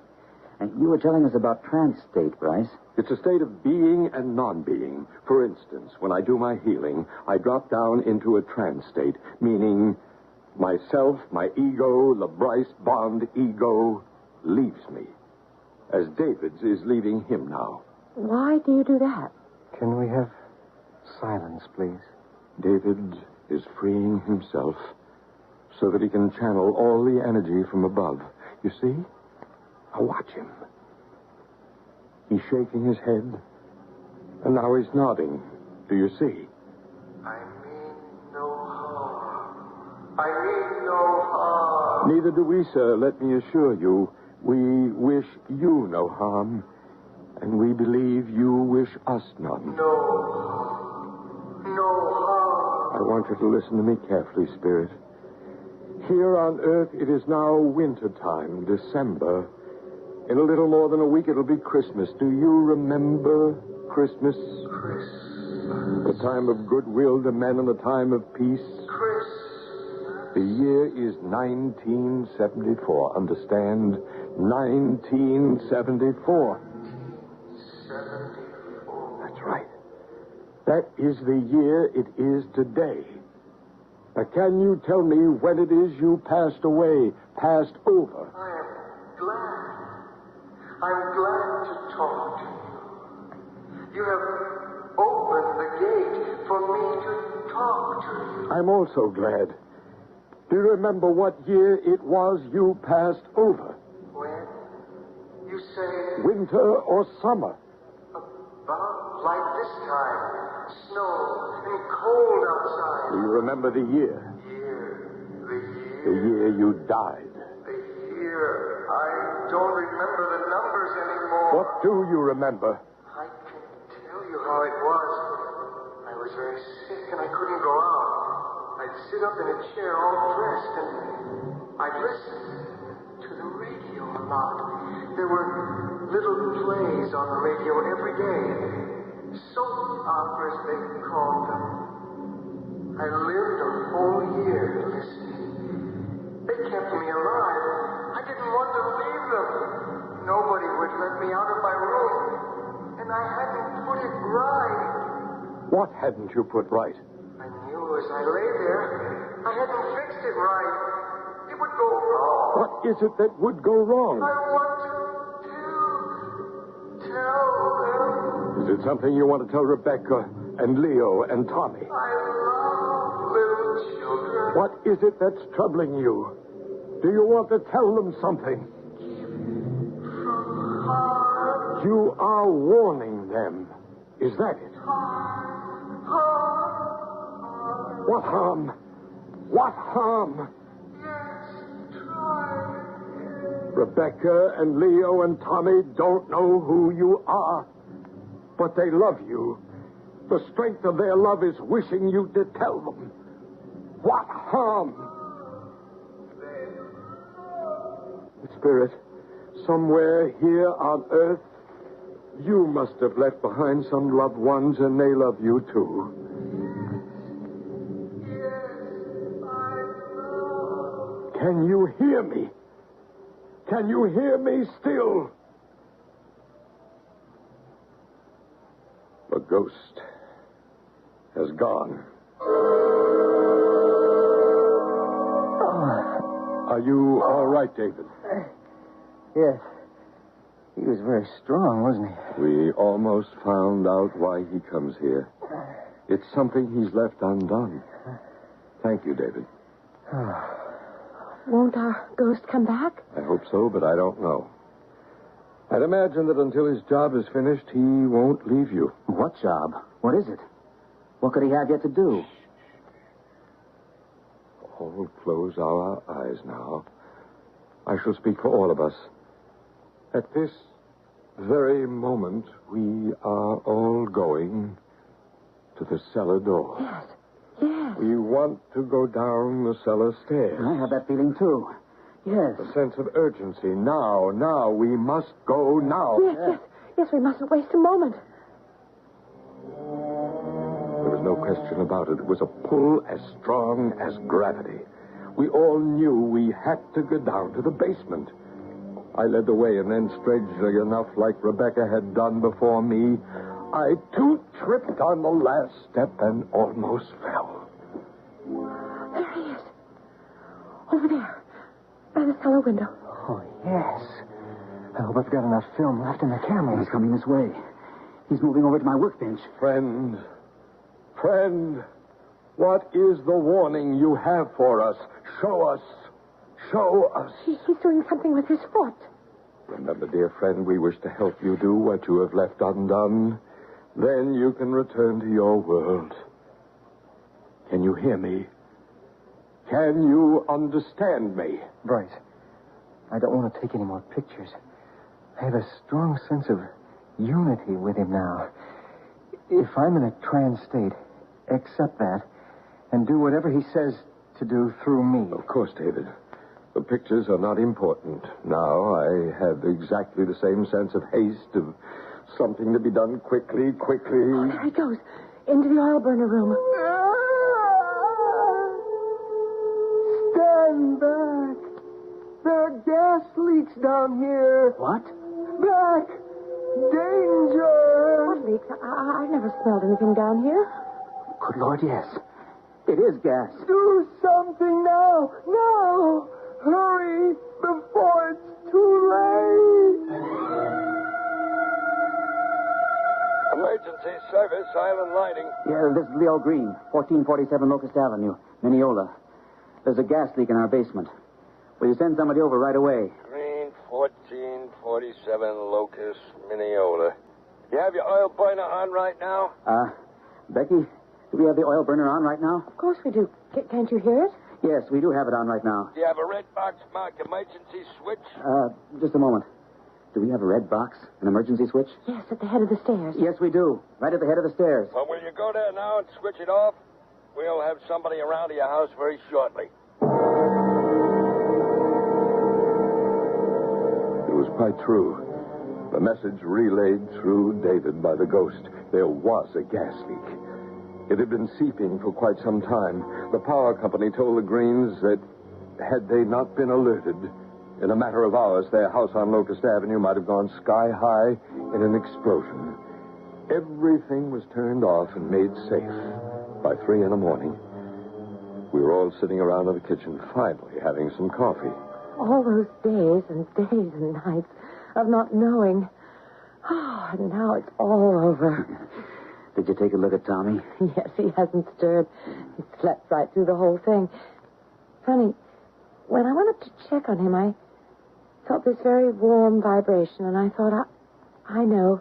And you were telling us about trance state, Bryce. It's a state of being and non-being. For instance, when I do my healing, I drop down into a trance state, meaning myself, my ego, the Bryce Bond ego, leaves me, as David's is leaving him now. Why do you do that? Can we have silence, please? David is freeing himself so that he can channel all the energy from above. You see? Now watch him. He's shaking his head, and now he's nodding. Do you see? I mean no harm. I mean no harm. Neither do we, sir, let me assure you. We wish you no harm, and we believe you wish us none. No harm. No harm. I want you to listen to me carefully, Spirit. Here on Earth, it is now winter time, December. In a little more than a week, it'll be Christmas. Do you remember Christmas? The time of goodwill to men and the time of peace? The year is 1974. Understand? 1974. That's right. That is the year it is today. Now, can you tell me when it is you passed away, passed over? I'm glad to talk to you. You have opened the gate for me to talk to you. I'm also glad. Do you remember what year it was you passed over? When? You say... Winter or summer? About like this time. Snow and cold outside. Do you remember the year? The year you died. I don't remember the numbers anymore. What do you remember? I can tell you how it was. I was very sick and I couldn't go out. I'd sit up in a chair all dressed and I'd listen to the radio a lot. There were little plays on the radio every day. Soap operas, they called them. I lived a whole year listening. They kept me alive. I didn't want to leave them. Nobody would let me out of my room. And I hadn't put it right. What hadn't you put right? I knew as I lay there, I hadn't fixed it right. It would go wrong. What is it that would go wrong? I want to tell them. Is it something you want to tell Rebecca and Leo and Tommy? I love little children. What is it that's troubling you? Do you want to tell them something? You are warning them. Is that it? What harm? What harm? Rebecca and Leo and Tommy don't know who you are, but they love you. The strength of their love is wishing you to tell them. What harm? Spirit, somewhere here on Earth, you must have left behind some loved ones, and they love you too. Can you hear me? Can you hear me still? The ghost has gone. Oh, Are you all right, David? Yes. He was very strong, wasn't he? We almost found out why he comes here. It's something he's left undone. Thank you, David. Won't our ghost come back? I hope so, but I don't know. I'd imagine that until his job is finished, he won't leave you. What job? What is it? What could he have yet to do? All close our eyes now. I shall speak for all of us. At this very moment, we are all going to the cellar door. Yes. Yes. We want to go down the cellar stairs. I have that feeling, too. Yes. A sense of urgency. Now. We must go now. Yes, we mustn't waste a moment. There was no question about it. It was a pull as strong as gravity. We all knew we had to go down to the basement. I led the way, and then, strangely enough, like Rebecca had done before me, I too tripped on the last step and almost fell. There he is. Over there. By the cellar window. Oh, yes. I hope I've got enough film left in the camera. He's coming this way. He's moving over to my workbench. Friend, what is the warning you have for us? Show us. He's doing something with his foot. Remember, dear friend, we wish to help you do what you have left undone. Then you can return to your world. Can you hear me? Can you understand me? Bryce, I don't want to take any more pictures. I have a strong sense of unity with him now. If I'm in a trance state, accept that and do whatever he says to do through me. Of course, David. The pictures are not important. Now I have exactly the same sense of haste, of something to be done quickly. Oh, there he goes. Into the oil burner room. Stand back. There are gas leaks down here. What? Back. Danger. What leaks? I never smelled anything down here. Good Lord, yes. It is gas. Do something now. Now. Hurry before it's too late. Emergency service, Island Lighting. Yeah, this is Leo Green, 1447 Locust Avenue, Mineola. There's a gas leak in our basement. Will you send somebody over right away? Green, 1447 Locust, Mineola. You have your oil burner on right now? Becky, do we have the oil burner on right now? Of course we do. Can't you hear it? Yes, we do have it on right now. Do you have a red box marked emergency switch? Just a moment. Do we have a red box, an emergency switch? Yes, at the head of the stairs. Yes, we do. Right at the head of the stairs. Well, will you go there now and switch it off? We'll have somebody around to your house very shortly. It was quite true. The message relayed through David by the ghost. There was a gas leak. It had been seeping for quite some time. The power company told the Greens that had they not been alerted, in a matter of hours, their house on Locust Avenue might have gone sky high in an explosion. Everything was turned off and made safe. By 3 in the morning, we were all sitting around in the kitchen, finally having some coffee. All those days and nights of not knowing. Oh, and now it's all over. Did you take a look at Tommy? Yes, he hasn't stirred. He slept right through the whole thing. Funny, when I went up to check on him, I felt this very warm vibration, and I thought, I know.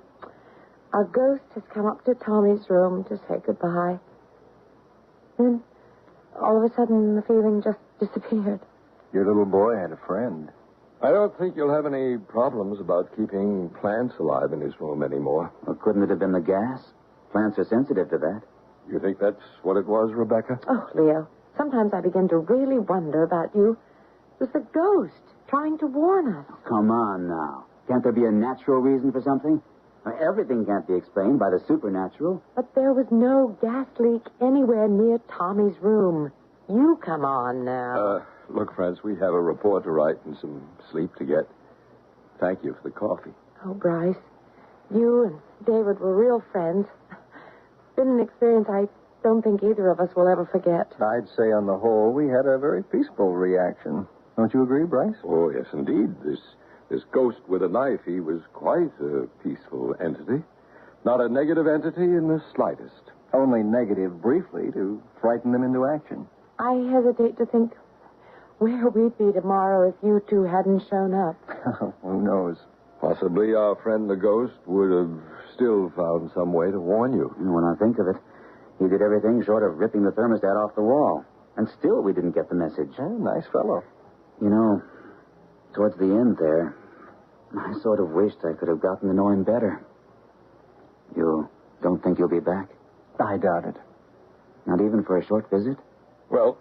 Our ghost has come up to Tommy's room to say goodbye. Then, all of a sudden, the feeling just disappeared. Your little boy had a friend. I don't think you'll have any problems about keeping plants alive in his room anymore. Well, couldn't it have been the gas? Plants are sensitive to that. You think that's what it was, Rebecca? Oh, Leo, sometimes I begin to really wonder about you. It was the ghost trying to warn us. Come on now. Can't there be a natural reason for something? Everything can't be explained by the supernatural. But there was no gas leak anywhere near Tommy's room. You come on now. Look, friends, we have a report to write and some sleep to get. Thank you for the coffee. Oh, Bryce, you and David were real friends. Been an experience I don't think either of us will ever forget. I'd say on the whole, we had a very peaceful reaction. Don't you agree, Bryce? Oh, yes, indeed. This ghost with a knife, he was quite a peaceful entity. Not a negative entity in the slightest. Only negative briefly to frighten them into action. I hesitate to think where we'd be tomorrow if you two hadn't shown up. Who knows? Possibly our friend the ghost would have still found some way to warn you. When I think of it, he did everything short of ripping the thermostat off the wall. And still we didn't get the message. Nice fellow. You know, towards the end there, I sort of wished I could have gotten to know him better. You don't think you'll be back? I doubt it. Not even for a short visit? Well,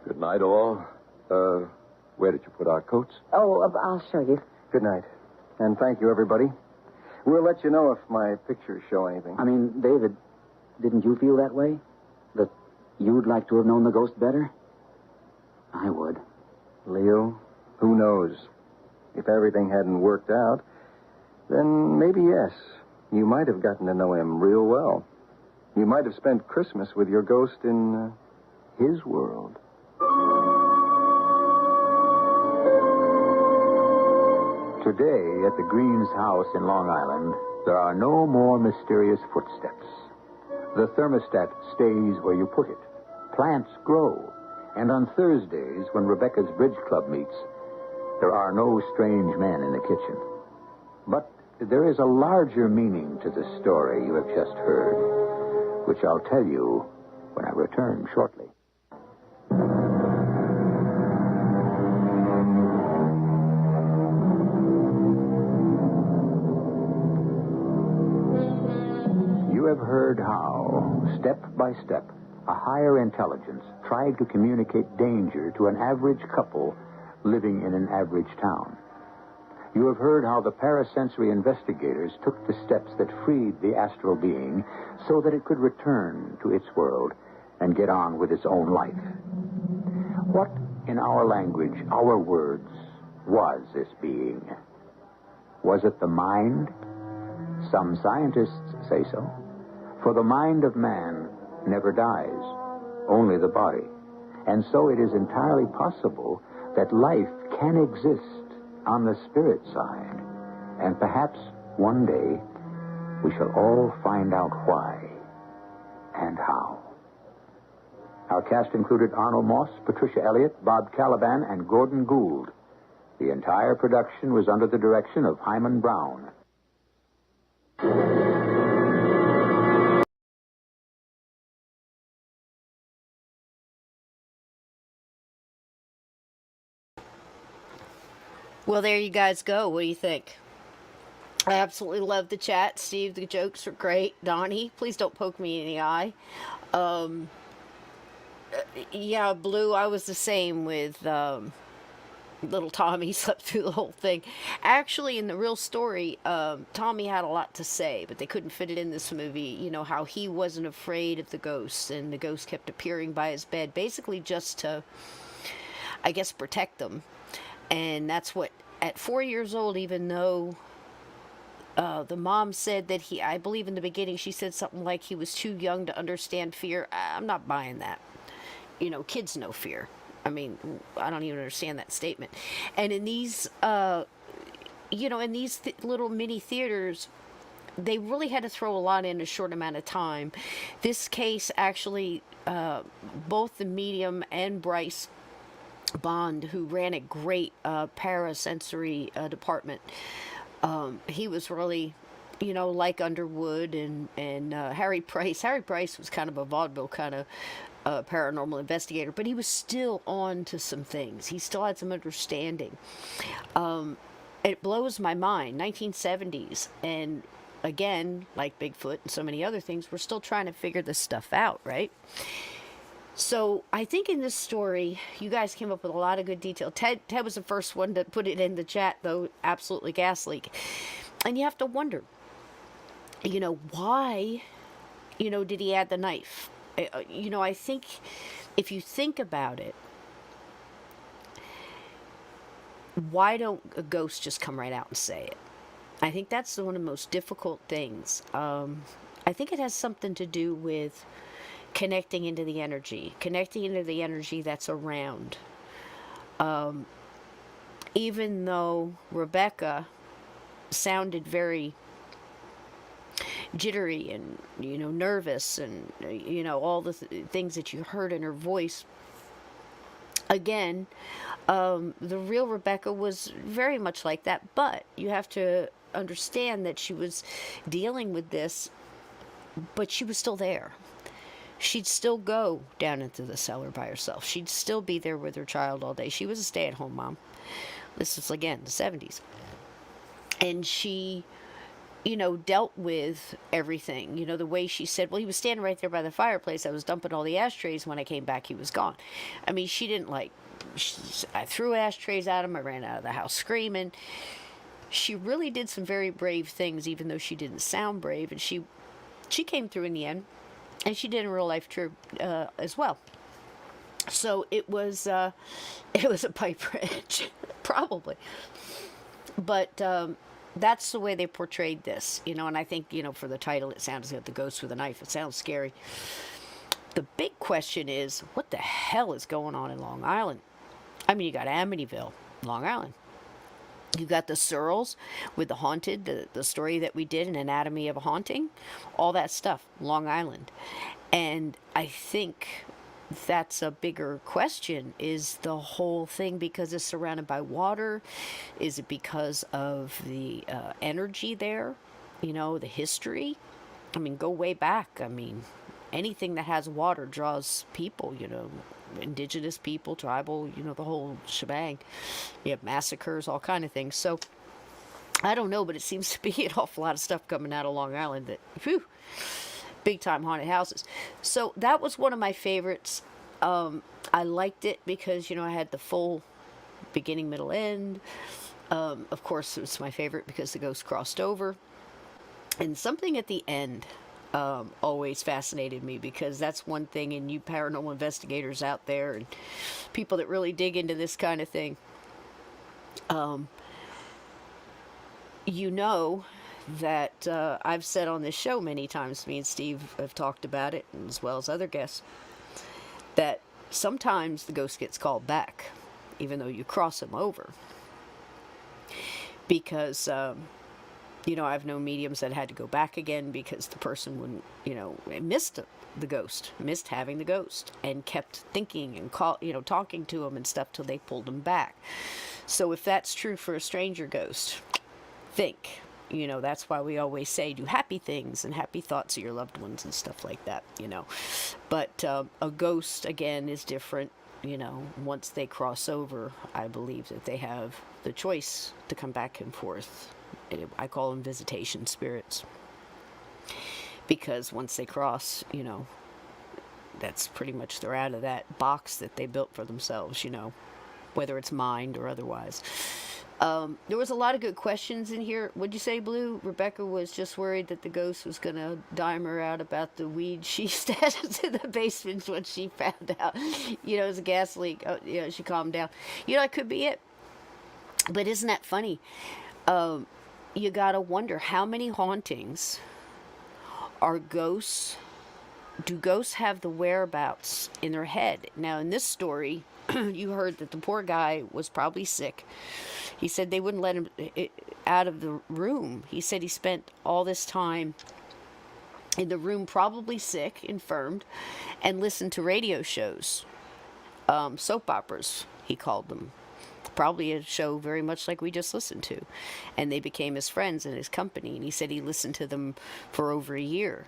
good night, all. Where did you put our coats? Oh, I'll show you. Good night. And thank you, everybody. We'll let you know if my pictures show anything. I mean, David, didn't you feel that way? That you'd like to have known the ghost better? I would. Leo, who knows? If everything hadn't worked out, then maybe yes. You might have gotten to know him real well. You might have spent Christmas with your ghost in his world. Today, at the Greens' house in Long Island, there are no more mysterious footsteps. The thermostat stays where you put it. Plants grow. And on Thursdays, when Rebecca's Bridge Club meets, there are no strange men in the kitchen. But there is a larger meaning to the story you have just heard, which I'll tell you when I return shortly. You have heard how, step by step, a higher intelligence tried to communicate danger to an average couple living in an average town. You have heard how the parasensory investigators took the steps that freed the astral being so that it could return to its world and get on with its own life. What, in our language, our words, was this being? Was it the mind? Some scientists say so. For the mind of man never dies, only the body. And so it is entirely possible that life can exist on the spirit side. And perhaps one day we shall all find out why and how. Our cast included Arnold Moss, Patricia Elliott, Bob Caliban, and Gordon Gould. The entire production was under the direction of Hyman Brown. Well, there you guys go. What do you think? I absolutely love the chat. Steve, the jokes were great. Donnie, please don't poke me in the eye. Yeah, Blue, I was the same with little Tommy. Slept through the whole thing. Actually, in the real story, Tommy had a lot to say, but they couldn't fit it in this movie. You know, how he wasn't afraid of the ghosts, and the ghost kept appearing by his bed, basically just to, I guess, protect them. And that's what, at 4 years old, even though the mom said that I believe in the beginning, she said something like he was too young to understand fear. I'm not buying that. You know, kids know fear. I mean, I don't even understand that statement. And in these, in these little mini theaters, they really had to throw a lot in a short amount of time. This case, actually, both the medium and Bryce Bond, who ran a great parasensory department, he was really, like Underwood and Harry Price. Harry Price was kind of a vaudeville kind of paranormal investigator, but he was still on to some things. He still had some understanding. It blows my mind. 1970s, and again, like Bigfoot and so many other things, we're still trying to figure this stuff out, right? So I think in this story, you guys came up with a lot of good detail. Ted was the first one to put it in the chat, though, absolutely gas leak. And you have to wonder, why, did he add the knife? I think if you think about it, why don't a ghost just come right out and say it? I think that's one of the most difficult things. I think it has something to do with connecting into the energy that's around. even though Rebecca sounded very jittery and, nervous and, all the things that you heard in her voice, again, the real Rebecca was very much like that, but you have to understand that she was dealing with this, but she was still there. She'd still go down into the cellar by herself. She'd still be there with her child all day. She was a stay-at-home mom. This is, again, the 70s. And she, dealt with everything. The way she said, well, he was standing right there by the fireplace. I was dumping all the ashtrays. When I came back, he was gone. I mean, she didn't I threw ashtrays at him. I ran out of the house screaming. She really did some very brave things, even though she didn't sound brave. And she came through in the end. And she did in real life as well. So it was a pipe wrench, probably. But that's the way they portrayed this, and I think, for the title, it sounds like the ghost with a knife. It sounds scary. The big question is, what the hell is going on in Long Island? I mean, you got Amityville, Long Island. You got the Searles with the haunted, the story that we did, An Anatomy of a Haunting, all that stuff, Long Island. And I think that's a bigger question, is the whole thing because it's surrounded by water? Is it because of the energy there? The history? I mean, go way back. I mean, anything that has water draws people, indigenous people, tribal, the whole shebang. You have massacres, all kind of things. So, I don't know, but it seems to be an awful lot of stuff coming out of Long Island that, whew, big time haunted houses. So, that was one of my favorites. I liked it because, I had the full beginning, middle, end. Of course, it was my favorite because the ghost crossed over. And something at the end always fascinated me, because that's one thing, and you paranormal investigators out there and people that really dig into this kind of thing, that I've said on this show many times, me and Steve have talked about it, as well as other guests, that sometimes the ghost gets called back, even though you cross him over. Because, I've known mediums that had to go back again because the person wouldn't, missed the ghost, missed having the ghost, and kept thinking and talking to him and stuff till they pulled him back. So if that's true for a stranger ghost, think. That's why we always say do happy things and happy thoughts of your loved ones and stuff like that, But a ghost, again, is different. Once they cross over, I believe that they have the choice to come back and forth. I call them visitation spirits. Because once they cross, that's pretty much, they're out of that box that they built for themselves, whether it's mind or otherwise. There was a lot of good questions in here. What'd you say, Blue? Rebecca was just worried that the ghost was going to dime her out about the weed she stashed in the basement when she found out, it was a gas leak. She calmed down. It could be it. But isn't that funny? You gotta wonder, how many hauntings are ghosts? Do ghosts have the whereabouts in their head? Now, in this story, you heard that the poor guy was probably sick. He said they wouldn't let him out of the room. He said he spent all this time in the room, probably sick, infirmed, and listened to radio shows, soap operas, he called them. Probably a show very much like we just listened to. And they became his friends and his company. And he said he listened to them for over a year.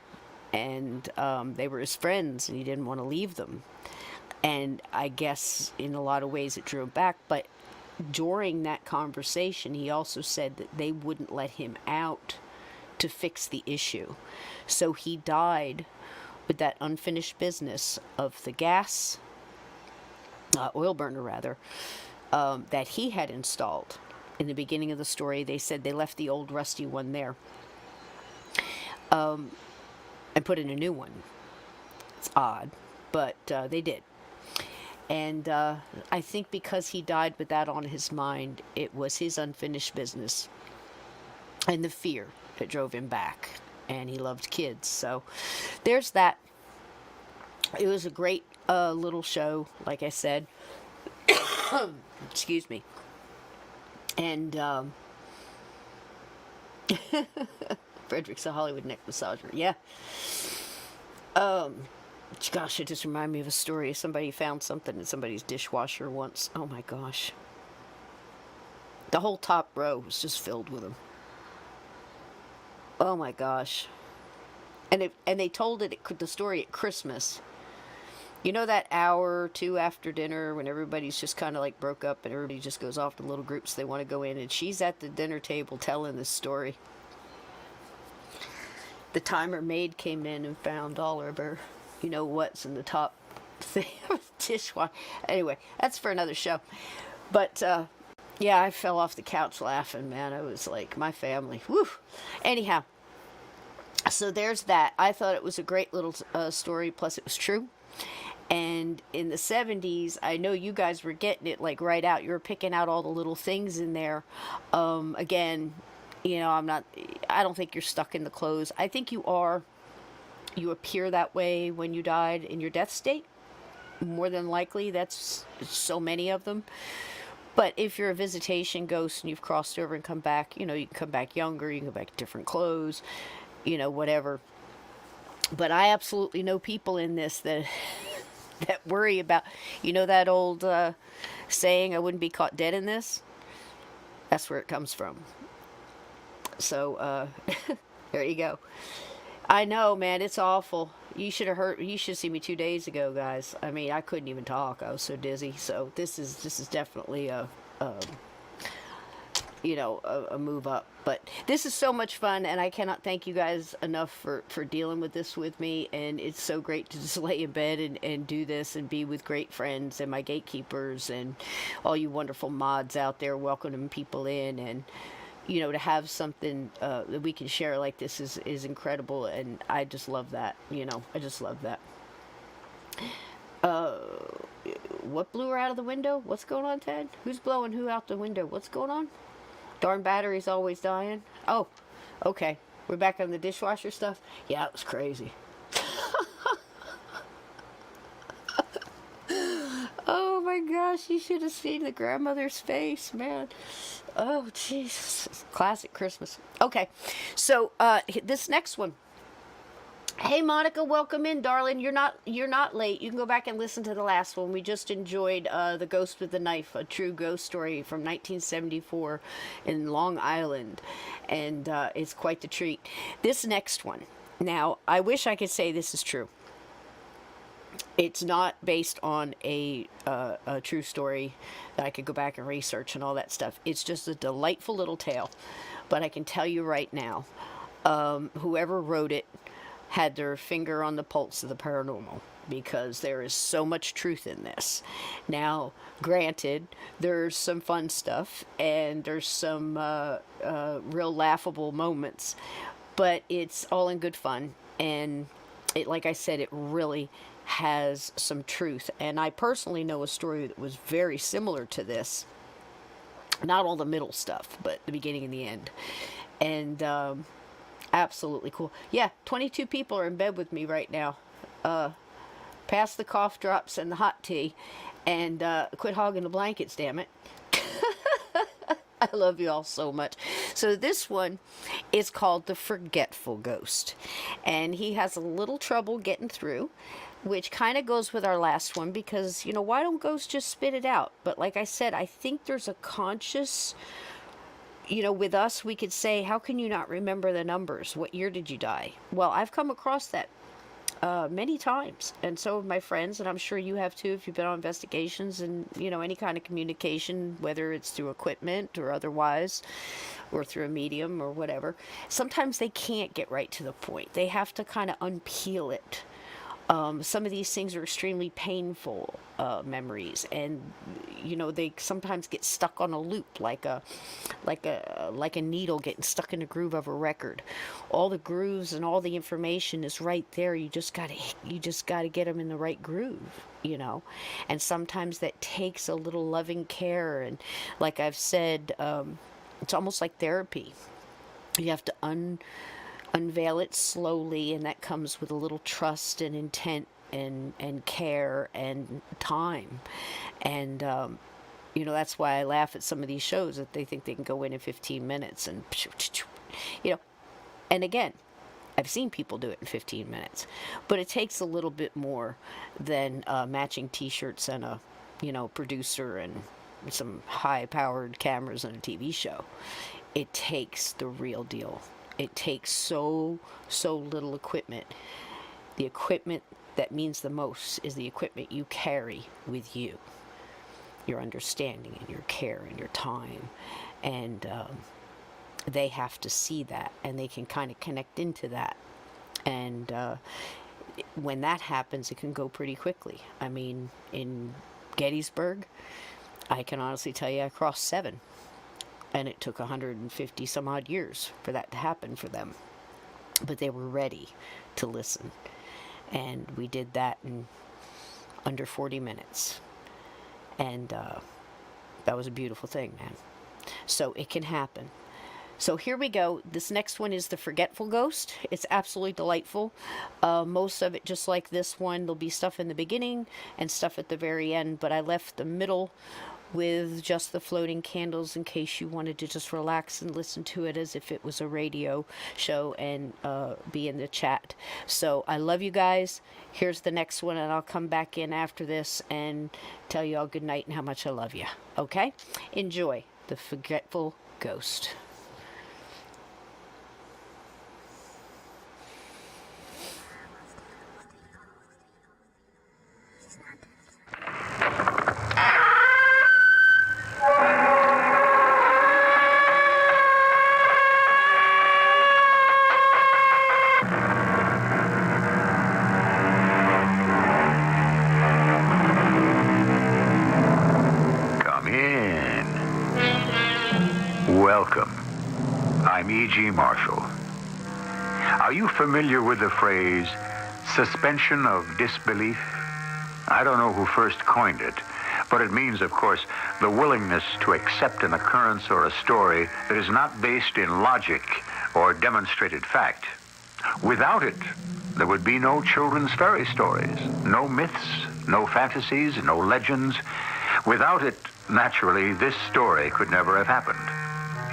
And they were his friends, and he didn't want to leave them. And I guess in a lot of ways it drew him back. But during that conversation, he also said that they wouldn't let him out to fix the issue. So he died with that unfinished business of the gas, oil burner rather, that he had installed. In the beginning of the story, they said they left the old rusty one there and put in a new one. It's odd, but they did. And I think because he died with that on his mind, it was his unfinished business and the fear that drove him back. And he loved kids. So there's that. It was a great little show, like I said. Excuse me. And Frederick's a Hollywood neck massager. Yeah. Gosh, it just reminded me of a story. Somebody found something in somebody's dishwasher once. Oh my gosh. The whole top row was just filled with them. Oh my gosh. And they told the story at Christmas. You know that hour or two after dinner when everybody's just kind of like broke up and everybody just goes off to little groups they want to go in, and she's at the dinner table telling this story. The time her maid came in and found all of her, what's in the top thing of the dishwasher. Anyway, that's for another show. But yeah, I fell off the couch laughing, man. I was like, my family. Woo. Anyhow, so there's that. I thought it was a great little story, plus it was true. And in the 70s, I know you guys were getting it like right out. You were picking out all the little things in there. Again, I don't think you're stuck in the clothes. I think you are. You appear that way when you died in your death state. More than likely, that's so many of them. But if you're a visitation ghost and you've crossed over and come back, you can come back younger, you can come back in different clothes, whatever. But I absolutely know people in this that that worry about, that old saying, I wouldn't be caught dead in this? That's where it comes from. So, there you go. I know, man, it's awful. You should have seen me 2 days ago, guys. I mean, I couldn't even talk. I was so dizzy. So this is definitely a move up. But this is so much fun, and I cannot thank you guys enough for dealing with this with me. And it's so great to just lay in bed and do this and be with great friends and my gatekeepers and all you wonderful mods out there welcoming people in, and to have something that we can share like this is incredible, and I just love that. I just love that. What blew her out of the window? What's going on, Ted? Who's blowing who out the window? What's going on? Darn battery's always dying. Oh, okay. We're back on the dishwasher stuff. Yeah, it was crazy. Oh my gosh, you should have seen the grandmother's face, man. Oh, Jesus. Classic Christmas. Okay, so this next one. Hey, Monica, welcome in, darling. You're not late. You can go back and listen to the last one. We just enjoyed The Ghost with the Knife, a true ghost story from 1974 in Long Island, and it's quite the treat. This next one. Now, I wish I could say this is true. It's not based on a true story that I could go back and research and all that stuff. It's just a delightful little tale. But I can tell you right now, whoever wrote it had their finger on the pulse of the paranormal, because there is so much truth in this. Now, granted, there's some fun stuff and there's some real laughable moments, but it's all in good fun. And it, like I said, it really has some truth. And I personally know a story that was very similar to this. Not all the middle stuff, but the beginning and the end. And absolutely cool. Yeah, 22 people are in bed with me right now. Pass the cough drops and the hot tea, and quit hogging the blankets, damn it. I love you all so much. So this one is called The Forgetful Ghost, and he has a little trouble getting through, which kind of goes with our last one, because, why don't ghosts just spit it out? But like I said, I think there's a conscious, with us, we could say, how can you not remember the numbers? What year did you die? Well, I've come across that many times, and so have my friends, and I'm sure you have too if you've been on investigations and, any kind of communication, whether it's through equipment or otherwise, or through a medium or whatever. Sometimes they can't get right to the point. They have to kind of unpeel it. Some of these things are extremely painful memories, and they sometimes get stuck on a loop, like a needle getting stuck in a groove of a record. All the grooves and all the information is right there. You just gotta get them in the right groove, And sometimes that takes a little loving care, and like I've said, it's almost like therapy. You have to unveil it slowly, and that comes with a little trust and intent and care and time. And That's why I laugh at some of these shows that they think they can go in 15 minutes and, and again, I've seen people do it in 15 minutes, but it takes a little bit more than matching T-shirts and a, producer and some high-powered cameras and a TV show. It takes the real deal. It takes so little equipment. The equipment that means the most is the equipment you carry with you. Your understanding and your care and your time. And they have to see that, and they can kind of connect into that. And when that happens, it can go pretty quickly. I mean, in Gettysburg, I can honestly tell you I crossed 7. And it took 150 some odd years for that to happen for them. But they were ready to listen. And we did that in under 40 minutes. And that was a beautiful thing, man. So it can happen. So here we go. This next one is the Forgetful Ghost. It's absolutely delightful. Most of it, just like this one, there'll be stuff in the beginning and stuff at the very end. But I left the middle with just the floating candles in case you wanted to just relax and listen to it as if it was a radio show and be in the chat. So I love you guys. Here's the next one, and I'll come back in after this and tell you all good night and how much I love you. Okay? Enjoy the Forgetful Ghost. Welcome. I'm E.G. Marshall. Are you familiar with the phrase, suspension of disbelief? I don't know who first coined it, but it means, of course, the willingness to accept an occurrence or a story that is not based in logic or demonstrated fact. Without it, there would be no children's fairy stories, no myths, no fantasies, no legends. Without it, naturally, this story could never have happened,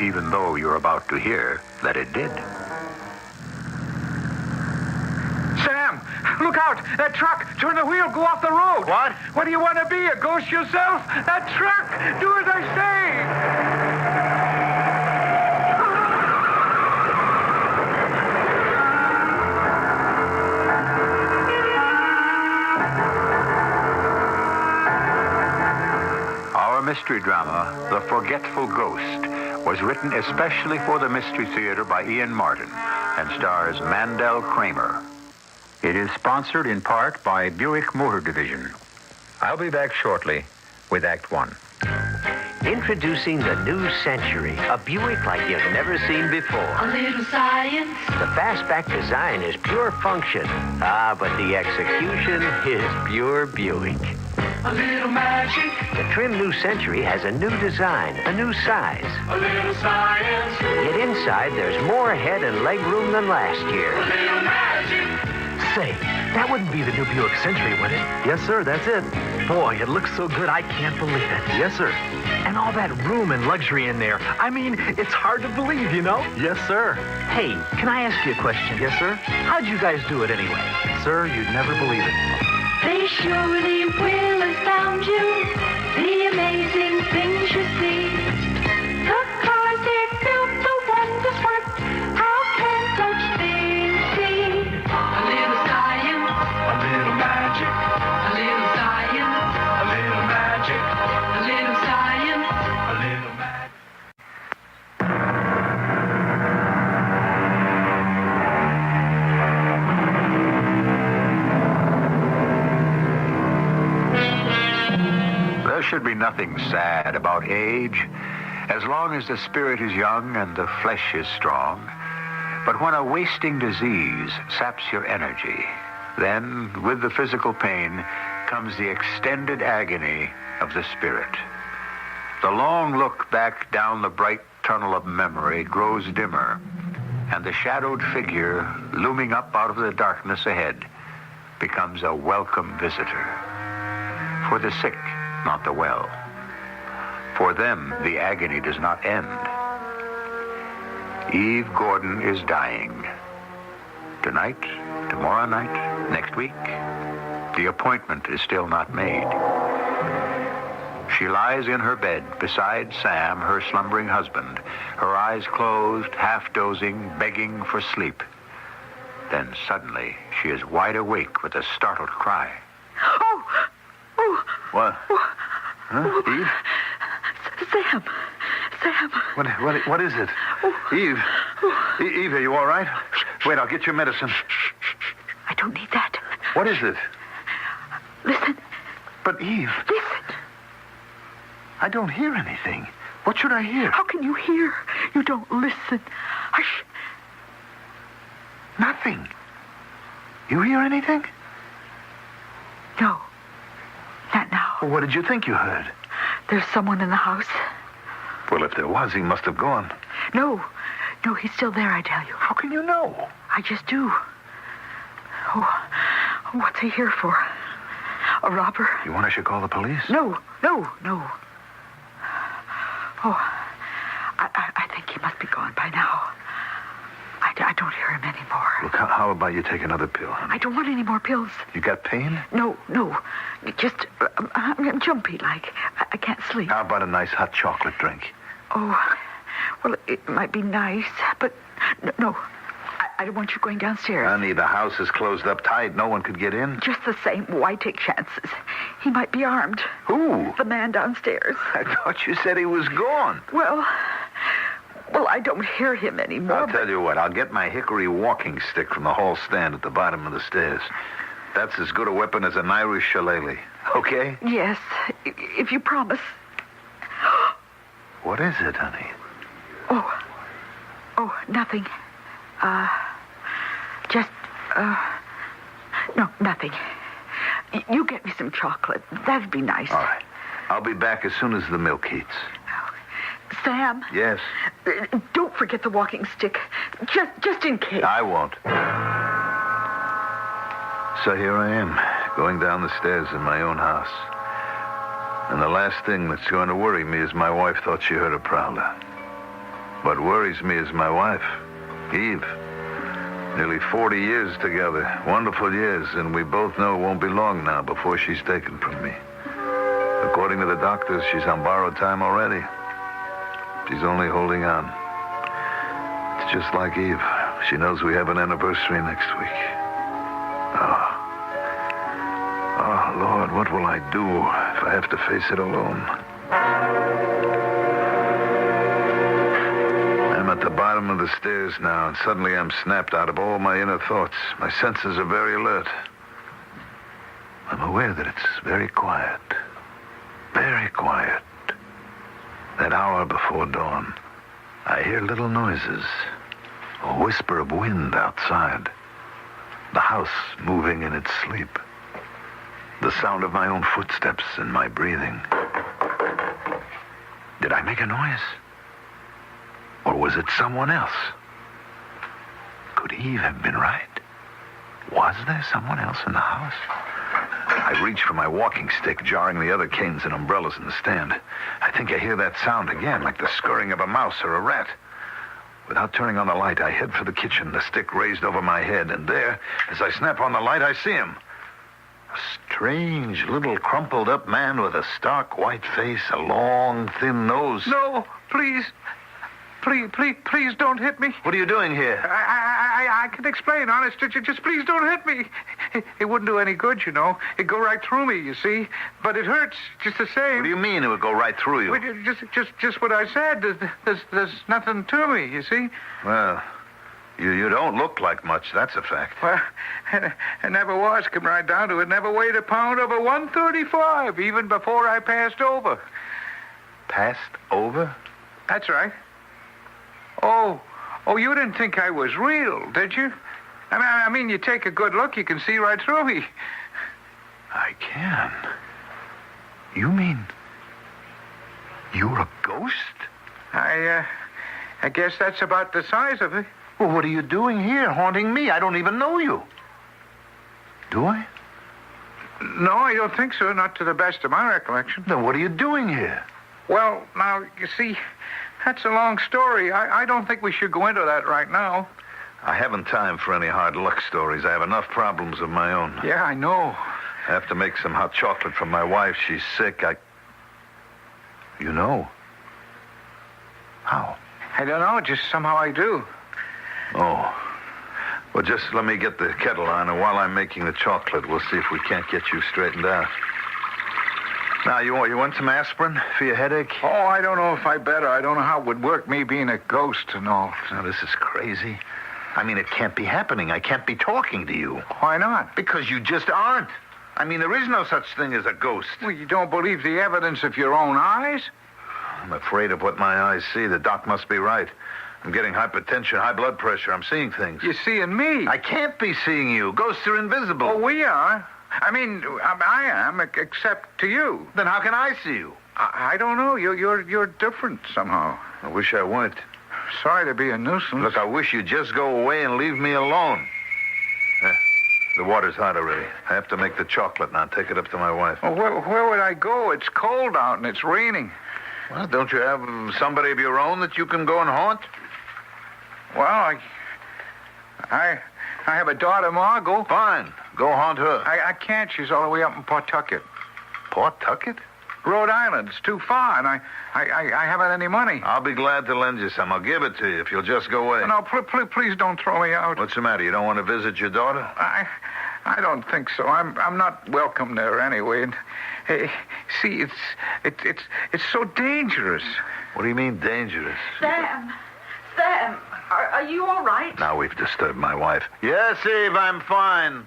even though you're about to hear that it did. Sam, look out! That truck! Turn the wheel, go off the road! What? What do you want to be, a ghost yourself? That truck! Do as I say! Our mystery drama, The Forgetful Ghost, was written especially for the Mystery Theater by Ian Martin and stars Mandel Kramer. It is sponsored in part by Buick Motor Division. I'll be back shortly with Act 1. Introducing the new Century, a Buick like you've never seen before. A little science. The fastback design is pure function. But the execution is pure Buick. A little magic. The trim new Century has a new design, a new size. A little science. Yet inside, there's more head and leg room than last year. A little magic. Say, that wouldn't be the new Buick Century, would it? Yes, sir, that's it. Boy, it looks so good, I can't believe it. Yes, sir. And all that room and luxury in there. I mean, it's hard to believe, you know? Yes, sir. Hey, can I ask you a question? Yes, sir. How'd you guys do it anyway? Sir, you'd never believe it. They surely will astound you. The amazing things you see. The cars they're built, the wonders work. How can such things be? A little science, a little magic. A little science, a little magic. A little science, a little magic. There should be nothing sad about age, as long as the spirit is young and the flesh is strong. But when a wasting disease saps your energy, then with the physical pain comes the extended agony of the spirit. The long look back down the bright tunnel of memory grows dimmer, and the shadowed figure looming up out of the darkness ahead becomes a welcome visitor. For the sick, not the well. For them, the agony does not end. Eve Gordon is dying. Tonight, tomorrow night, next week, the appointment is still not made. She lies in her bed beside Sam, her slumbering husband, her eyes closed, half dozing, begging for sleep. Then suddenly, she is wide awake with a startled cry. Oh! Oh! What? Huh? Eve? Sam! Sam! What is it? Eve? Eve, are you all right? Wait, I'll get your medicine. I don't need that. What is it? Listen. But Eve... Listen. I don't hear anything. What should I hear? How can you hear? You don't listen. Hush. Nothing. You hear anything? No. Not now. Well, what did you think you heard? There's someone in the house. Well, if there was, he must have gone. No. No, he's still there, I tell you. How can you know? I just do. Oh, what's he here for? A robber? You want I should call the police? No. Oh, I think he must be gone by now. I don't hear him anymore. Look, how about you take another pill, honey? I don't want any more pills. You got pain? No. Just, I'm jumpy, like. I can't sleep. How about a nice hot chocolate drink? Oh, well, it might be nice, but no. I don't want you going downstairs. Honey, the house is closed up tight. No one could get in. Just the same, why take chances? He might be armed. Who? The man downstairs. I thought you said he was gone. Well, I don't hear him anymore. I'll tell you what, I'll get my hickory walking stick from the hall stand at the bottom of the stairs. That's as good a weapon as an Irish shillelagh. Okay? Yes, if you promise. What is it, honey? Oh, nothing. No, nothing. You get me some chocolate. That'd be nice. All right. I'll be back as soon as the milk heats. Sam? Yes? Don't forget the walking stick. Just in case. I won't. So here I am, going down the stairs in my own house. And the last thing that's going to worry me is my wife thought she heard a prowler. What worries me is my wife, Eve. Nearly 40 years together. Wonderful years, and we both know it won't be long now before she's taken from me. According to the doctors, she's on borrowed time already. She's only holding on. It's just like Eve. She knows we have an anniversary next week. Oh, Lord, what will I do if I have to face it alone? I'm at the bottom of the stairs now, and suddenly I'm snapped out of all my inner thoughts. My senses are very alert. I'm aware that it's very quiet. Very quiet. That hour before dawn, I hear little noises. A whisper of wind outside. The house moving in its sleep. The sound of my own footsteps and my breathing. Did I make a noise? Or was it someone else? Could Eve have been right? Was there someone else in the house? I reach for my walking stick, jarring the other canes and umbrellas in the stand. I think I hear that sound again, like the scurrying of a mouse or a rat. Without turning on the light, I head for the kitchen, the stick raised over my head, and there, as I snap on the light, I see him. A strange, little crumpled-up man with a stark white face, a long, thin nose. No, please. Please don't hit me. What are you doing here? I can explain, honest. Just please don't hit me. It wouldn't do any good, you know. It'd go right through me, you see. But it hurts just the same. What do you mean it would go right through you? Well, just what I said. There's nothing to me, you see. Well, you don't look like much. That's a fact. Well, it never was. Come right down to it. Never weighed a pound over 135, even before I passed over. Passed over? That's right. Oh, you didn't think I was real, did you? I mean, you take a good look, you can see right through me. I can. You mean you're a ghost? I guess that's about the size of it. Well, what are you doing here, haunting me? I don't even know you. Do I? No, I don't think so, not to the best of my recollection. Then what are you doing here? Well, now, you see, that's a long story. I don't think we should go into that right now. I haven't time for any hard luck stories. I have enough problems of my own. Yeah, I know. I have to make some hot chocolate for my wife. She's sick. You know? How? I don't know. Just somehow I do. Oh. Well, just let me get the kettle on, and while I'm making the chocolate, we'll see if we can't get you straightened out. Now, you want some aspirin for your headache? Oh, I don't know if I better. I don't know how it would work, me being a ghost and all. Now, this is crazy. I mean, it can't be happening. I can't be talking to you. Why not? Because you just aren't. I mean, there is no such thing as a ghost. Well, you don't believe the evidence of your own eyes? I'm afraid of what my eyes see. The doc must be right. I'm getting hypertension, high blood pressure. I'm seeing things. You're seeing me. I can't be seeing you. Ghosts are invisible. Oh, we are. I mean, I am, except to you. Then how can I see you? I don't know. You're different somehow. I wish I weren't. Sorry to be a nuisance. Look, I wish you'd just go away and leave me alone. The water's hot already. I have to make the chocolate now. Take it up to my wife. Well, where would I go? It's cold out and it's raining. Well, don't you have somebody of your own that you can go and haunt? Well, I have a daughter, Margot. Fine. Go haunt her. I can't. She's all the way up in Pawtucket. Pawtucket? Rhode Island. It's too far, and I haven't any money. I'll be glad to lend you some. I'll give it to you if you'll just go away. No, please don't throw me out. What's the matter? You don't want to visit your daughter? I don't think so. I'm not welcome there anyway. And see, it's so dangerous. What do you mean dangerous? Sam, are you all right? Now we've disturbed my wife. Yes, Eve, I'm fine.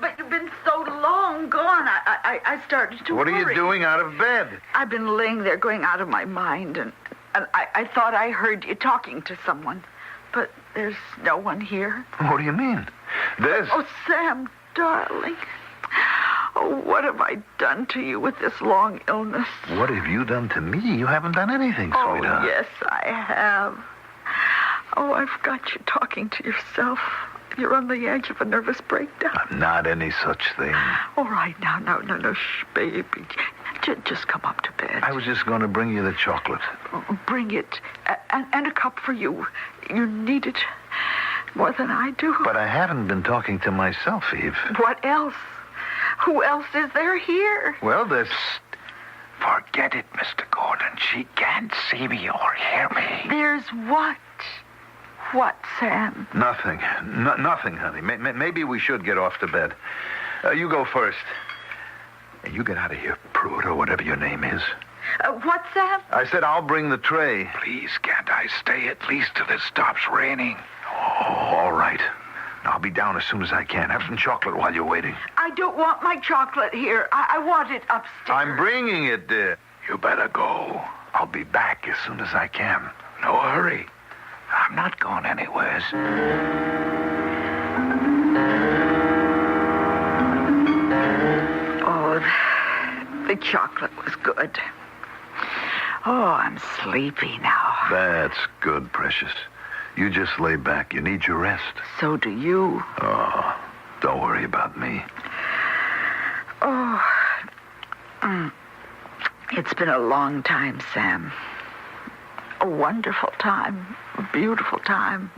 But you've been so long gone. I started to What worry. are you doing out of bed? I've been laying there going out of my mind, and I thought I heard you talking to someone. But there's no one here. What do you mean? There's... Oh, Sam, darling. Oh, what have I done to you with this long illness? What have you done to me? You haven't done anything, Oh, sweetheart. yes, I have. Oh, I've got you talking to yourself. You're on the edge of a nervous breakdown. I'm not any such thing. All right, now, no, shh, baby. Just come up to bed. I was just going to bring you the chocolate. Bring it, and a cup for you. You need it more than I do. But I haven't been talking to myself, Eve. What else? Who else is there here? Well, there's... Forget it, Mr. Gordon. She can't see me or hear me. There's what? What, Sam? Nothing. Nothing, honey. Maybe we should get off to bed. You go first. And you get out of here, Pruitt, or whatever your name is. What, Sam? I said I'll bring the tray. Please, can't I stay at least till it stops raining? Oh, all right. I'll be down as soon as I can. Have some chocolate while you're waiting. I don't want my chocolate here. I want it upstairs. I'm bringing it, dear. You better go. I'll be back as soon as I can. No hurry. I'm not going anywheres. Oh, the chocolate was good. Oh, I'm sleepy now. That's good, precious. You just lay back. You need your rest. So do you. Oh, don't worry about me. Oh, it's been a long time, Sam. A wonderful time. A beautiful time.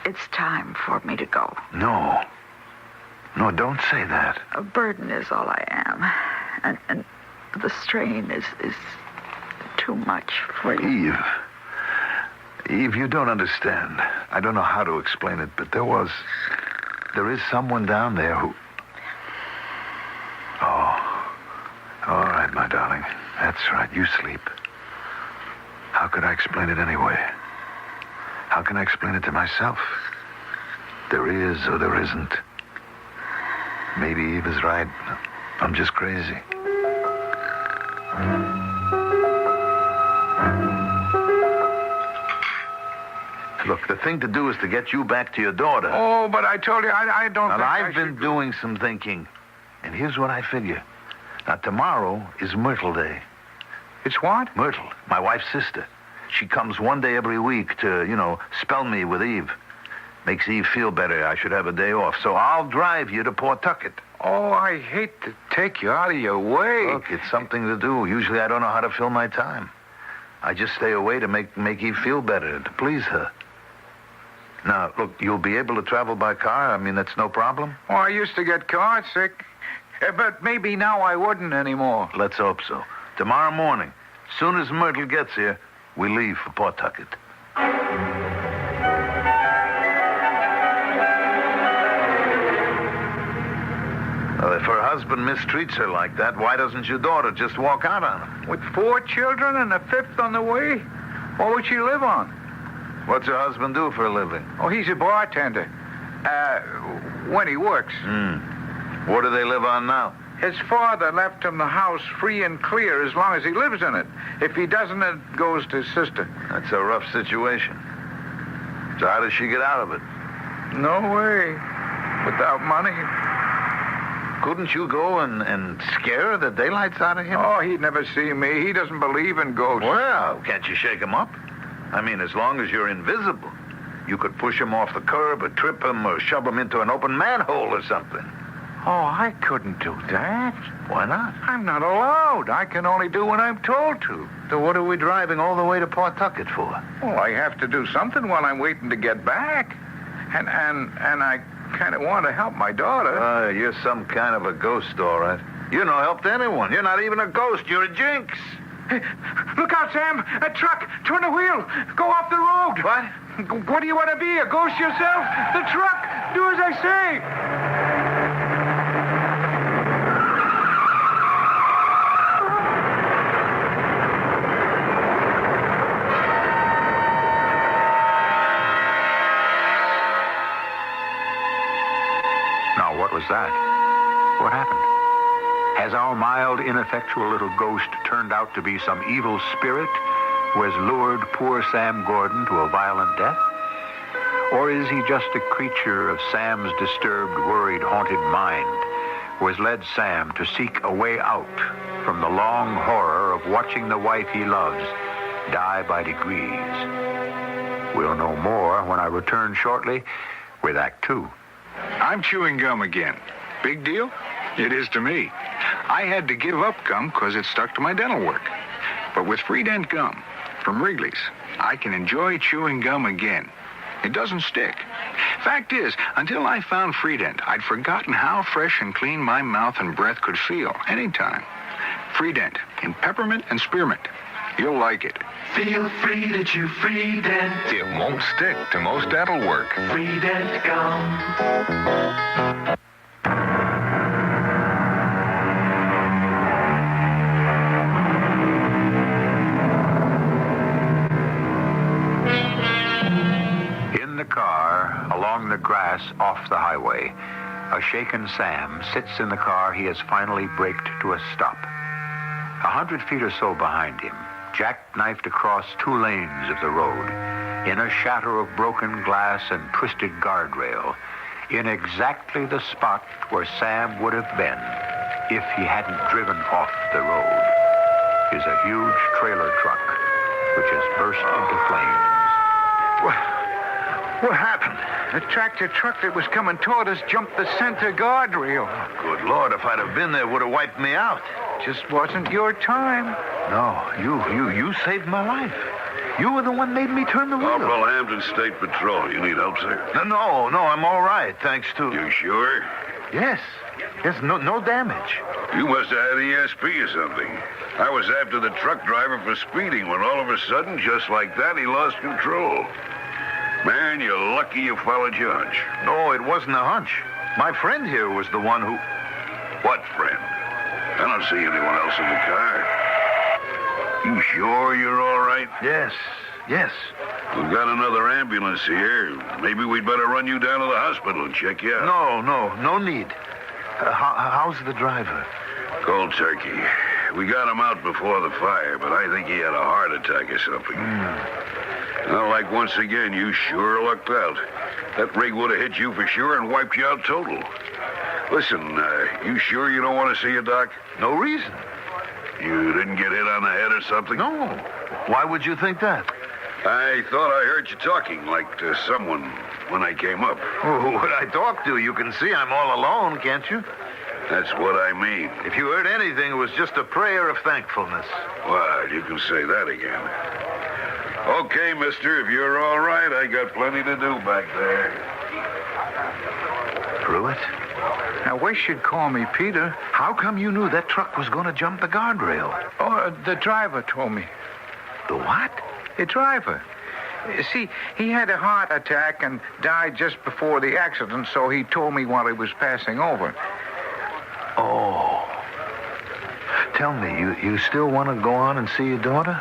It's time for me to go. No. No, don't say that. A burden is all I am. And the strain is too much for you. Eve, you don't understand. I don't know how to explain it, but there is someone down there who... Oh. All right, my darling. That's right. You sleep. How could I explain it anyway? How can I explain it to myself? There is or there isn't. Maybe Eve is right. I'm just crazy. Look, the thing to do is to get you back to your daughter. Oh, but I told you, I don't Now, think I've been doing some thinking. And here's what I figure. Now, tomorrow is Myrtle Day. It's what? Myrtle, my wife's sister. She comes one day every week to, spell me with Eve. Makes Eve feel better. I should have a day off. So I'll drive you to Pawtucket. Oh, I hate to take you out of your way. Look, it's something to do. Usually I don't know how to fill my time. I just stay away to make Eve feel better, to please her. Now, look, you'll be able to travel by car? I mean, that's no problem? Oh, I used to get car sick. But maybe now I wouldn't anymore. Let's hope so. Tomorrow morning, as soon as Myrtle gets here, we leave for Pawtucket. Well, if her husband mistreats her like that, why doesn't your daughter just walk out on him? With 4 children and a 5th on the way? What would she live on? What's her husband do for a living? Oh, he's a bartender. When he works. What do they live on now? His father left him the house free and clear as long as he lives in it. If he doesn't, it goes to his sister. That's a rough situation. So how does she get out of it? No way. Without money. Couldn't you go and scare the daylights out of him? Oh, he'd never see me. He doesn't believe in ghosts. Well, can't you shake him up? I mean, as long as you're invisible. You could push him off the curb or trip him or shove him into an open manhole or something. Oh, I couldn't do that. Why not? I'm not allowed. I can only do what I'm told to. So what are we driving all the way to Pawtucket for? Well, I have to do something while I'm waiting to get back. And I kind of want to help my daughter. You're some kind of a ghost, all right. You're no help to anyone. You're not even a ghost. You're a jinx. Hey, look out, Sam. A truck. Turn the wheel. Go off the road. What? What do you want to be, a ghost yourself? The truck. Do as I say. Now, what was that? What happened? Has our mild, ineffectual little ghost turned out to be some evil spirit who has lured poor Sam Gordon to a violent death? Or is he just a creature of Sam's disturbed, worried, haunted mind who has led Sam to seek a way out from the long horror of watching the wife he loves die by degrees? We'll know more when I return shortly with Act 2. I'm chewing gum again. Big deal? It is to me. I had to give up gum because it stuck to my dental work. But with Free Dent gum from Wrigley's, I can enjoy chewing gum again. It doesn't stick. Fact is, until I found Free Dent, I'd forgotten how fresh and clean my mouth and breath could feel anytime. Free Dent in peppermint and spearmint. You'll like it. Feel free to chew Free Dent. It won't stick to most dental work. Free Dent gum. In the car, along the grass off the highway, a shaken Sam sits in the car he has finally braked to a stop. 100 feet or so behind him, jackknifed across 2 lanes of the road, in a shatter of broken glass and twisted guardrail, in exactly the spot where Sam would have been if he hadn't driven off the road, is a huge trailer truck which has burst into flames. What happened? The tractor truck that was coming toward us jumped the center guardrail. Good Lord, if I'd have been there, it would have wiped me out. Just wasn't your time. No, you saved my life. You were the one made me turn the wheel. Corporal Hampton State Patrol. You need help, sir? No, I'm all right, thanks to... You sure? Yes, no damage. You must have had ESP or something. I was after the truck driver for speeding when all of a sudden, just like that, he lost control. Man, you're lucky you followed your hunch. No, it wasn't a hunch. My friend here was the one who... What friend? I don't see anyone else in the car. You sure you're all right? Yes. We've got another ambulance here. Maybe we'd better run you down to the hospital and check you out. No need. How's the driver? Cold turkey. We got him out before the fire, but I think he had a heart attack or something. Well, like once again, you sure lucked out. That rig would have hit you for sure and wiped you out total. Listen, you sure you don't want to see a doc? No reason. You didn't get hit on the head or something? No. Why would you think that? I thought I heard you talking like to someone when I came up. Who would I talk to? You can see I'm all alone, can't you? That's what I mean. If you heard anything, it was just a prayer of thankfulness. Well, you can say that again. Okay, mister, if you're all right, I got plenty to do back there. Pruitt? I wish you'd call me Peter. How come you knew that truck was going to jump the guardrail? Oh, the driver told me. The what? The driver. See, he had a heart attack and died just before the accident, so he told me while he was passing over. Oh. Tell me, you still want to go on and see your daughter?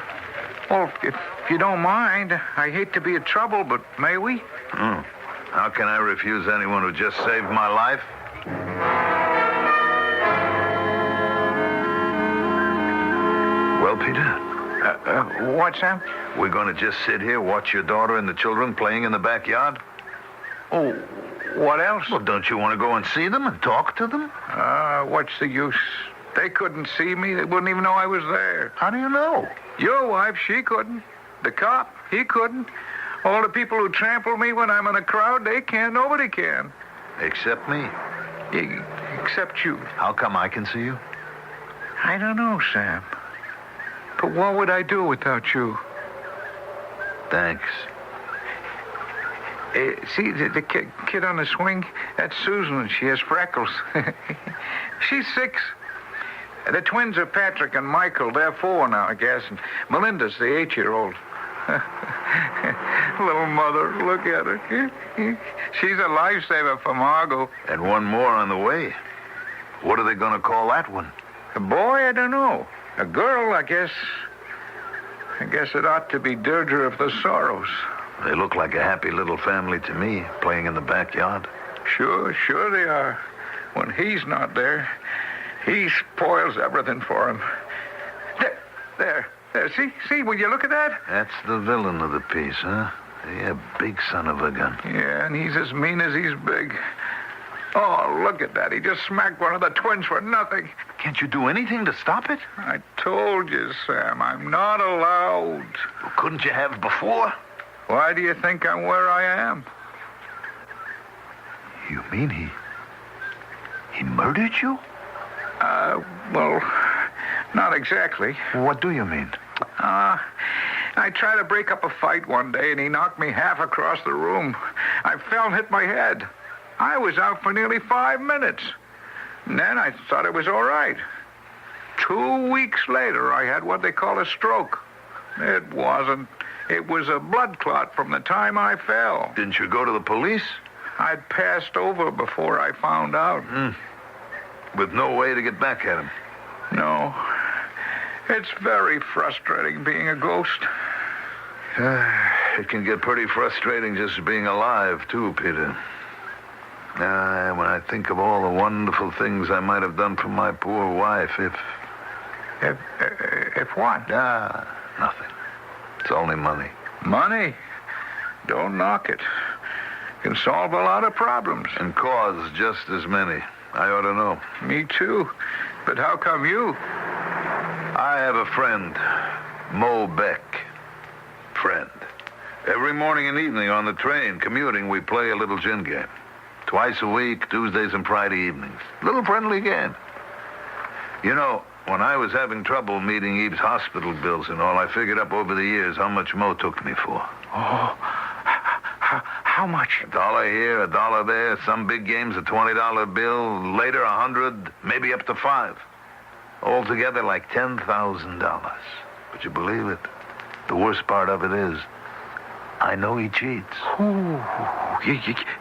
Well, if you don't mind, I hate to be a trouble, but may we? How can I refuse anyone who just saved my life? Well, Peter? What's that? We're going to just sit here, watch your daughter and the children playing in the backyard? Oh, what else? Well, don't you want to go and see them and talk to them? What's the use? They couldn't see me. They wouldn't even know I was there. How do you know? Your wife, she couldn't. The cop, he couldn't. All the people who trample me when I'm in a crowd, they can't. Nobody can. Except me? Except you. How come I can see you? I don't know, Sam. But what would I do without you? Thanks. See, the kid on the swing? That's Susan. She has freckles. She's 6. The twins are Patrick and Michael. They're 4 now, I guess. And Melinda's the 8-year-old. Little mother, look at her. She's a lifesaver for Margot. And one more on the way. What are they going to call that one? A boy? I don't know. A girl, I guess it ought to be Deirdre of the Sorrows. They look like a happy little family to me, playing in the backyard. Sure they are. When he's not there, he spoils everything for him. There. See, will you look at that? That's the villain of the piece, huh? Yeah, big son of a gun. Yeah, and he's as mean as he's big. Oh, look at that. He just smacked one of the twins for nothing. Can't you do anything to stop it? I told you, Sam, I'm not allowed. Well, couldn't you have before? Why do you think I'm where I am? You mean he murdered you? Well, not exactly. What do you mean? I tried to break up a fight one day, and he knocked me half across the room. I fell and hit my head. I was out for nearly 5 minutes. And then I thought it was all right. 2 weeks later, I had what they call a stroke. It wasn't. It was a blood clot from the time I fell. Didn't you go to the police? I'd passed over before I found out. With no way to get back at him? No. It's very frustrating being a ghost. It can get pretty frustrating just being alive, too, Peter. When I think of all the wonderful things I might have done for my poor wife, If what? Nothing. It's only money. Money? Don't knock it. Can solve a lot of problems. And cause just as many. I ought to know. Me too. But how come you? I have a friend, Mo Beck. Friend. Every morning and evening on the train, commuting, we play a little gin game. Twice a week, Tuesdays and Friday evenings. Little friendly game. You know, when I was having trouble meeting Eve's hospital bills and all, I figured up over the years how much Mo took me for. Oh, how much? $1 here, $1 there. Some big games, a $20 bill. Later, 100, maybe up to $5. Altogether, like $10,000. Would you believe it? The worst part of it is, I know he cheats.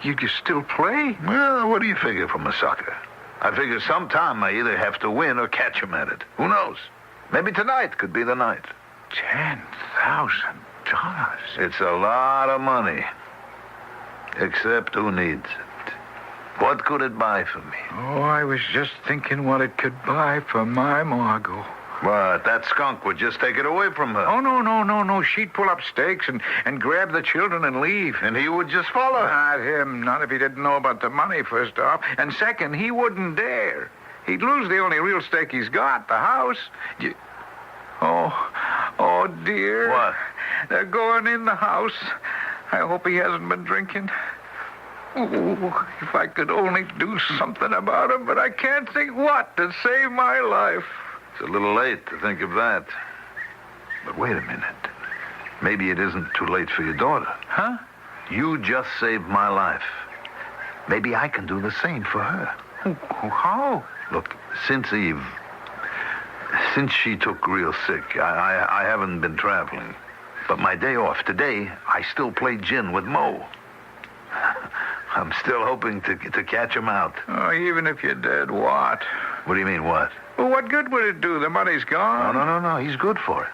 You still play? Well, what do you figure from a sucker? I figure sometime I either have to win or catch him at it. Who knows? Maybe tonight could be the night. $10,000? It's a lot of money. Except who needs it? What could it buy for me? Oh, I was just thinking what it could buy for my Margot. What? That skunk would just take it away from her. Oh, no. She'd pull up stakes and grab the children and leave. And he would just follow her? Not him. Not if he didn't know about the money, first off. And second, he wouldn't dare. He'd lose the only real stake he's got, the house. Oh, dear. What? They're going in the house. I hope he hasn't been drinking. Oh, if I could only do something about him, but I can't think what to save my life. It's a little late to think of that. But wait a minute. Maybe it isn't too late for your daughter. Huh? You just saved my life. Maybe I can do the same for her. How? Look, since she took real sick, I haven't been traveling. But my day off today, I still play gin with Mo. I'm still hoping to catch him out. Oh, even if you're dead, what? What do you mean, what? Well, what good would it do? The money's gone. No. He's good for it.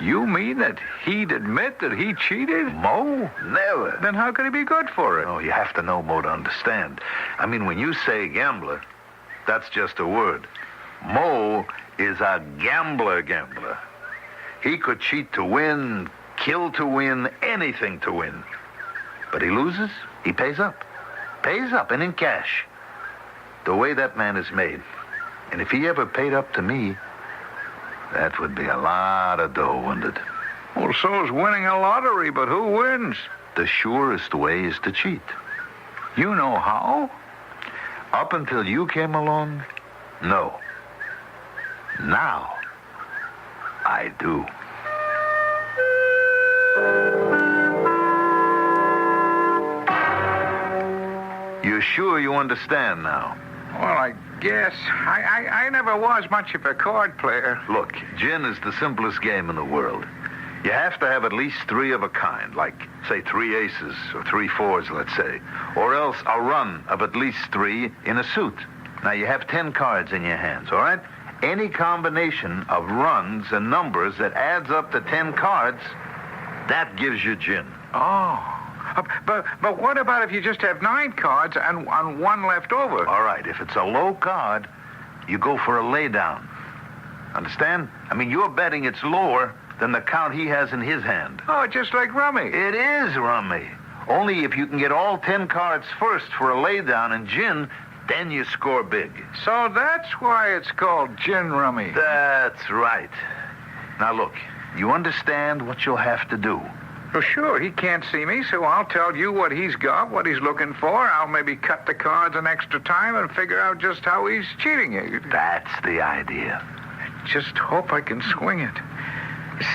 You mean that he'd admit that he cheated? Mo? Never. Then how could he be good for it? Oh, you have to know Mo to understand. I mean, when you say gambler, that's just a word. Mo is a gambler. He could cheat to win, kill to win, anything to win. But he loses, he pays up. Pays up, and in cash. The way that man is made. And if he ever paid up to me, that would be a lot of dough, wouldn't it? Well, so's winning a lottery, but who wins? The surest way is to cheat. You know how? Up until you came along, no. Now, I do. You're sure you understand now? Well, I guess. I never was much of a card player. Look, gin is the simplest game in the world. You have to have at least 3 of a kind, like, say, 3 aces or 3 fours, let's say. Or else a run of at least 3 in a suit. Now, you have 10 cards in your hands, all right? Any combination of runs and numbers that adds up to 10 cards, that gives you gin. Oh. But what about if you just have 9 cards and 1 left over? All right, if it's a low card, you go for a laydown. Understand? I mean, you're betting it's lower than the count he has in his hand. Oh, just like rummy. It is rummy. Only if you can get all 10 cards first for a laydown in gin, then you score big. So that's why it's called gin rummy. That's right. Now, look, you understand what you'll have to do. Well, sure, he can't see me, so I'll tell you what he's got, what he's looking for. I'll maybe cut the cards an extra time and figure out just how he's cheating you. That's the idea. Just hope I can swing it.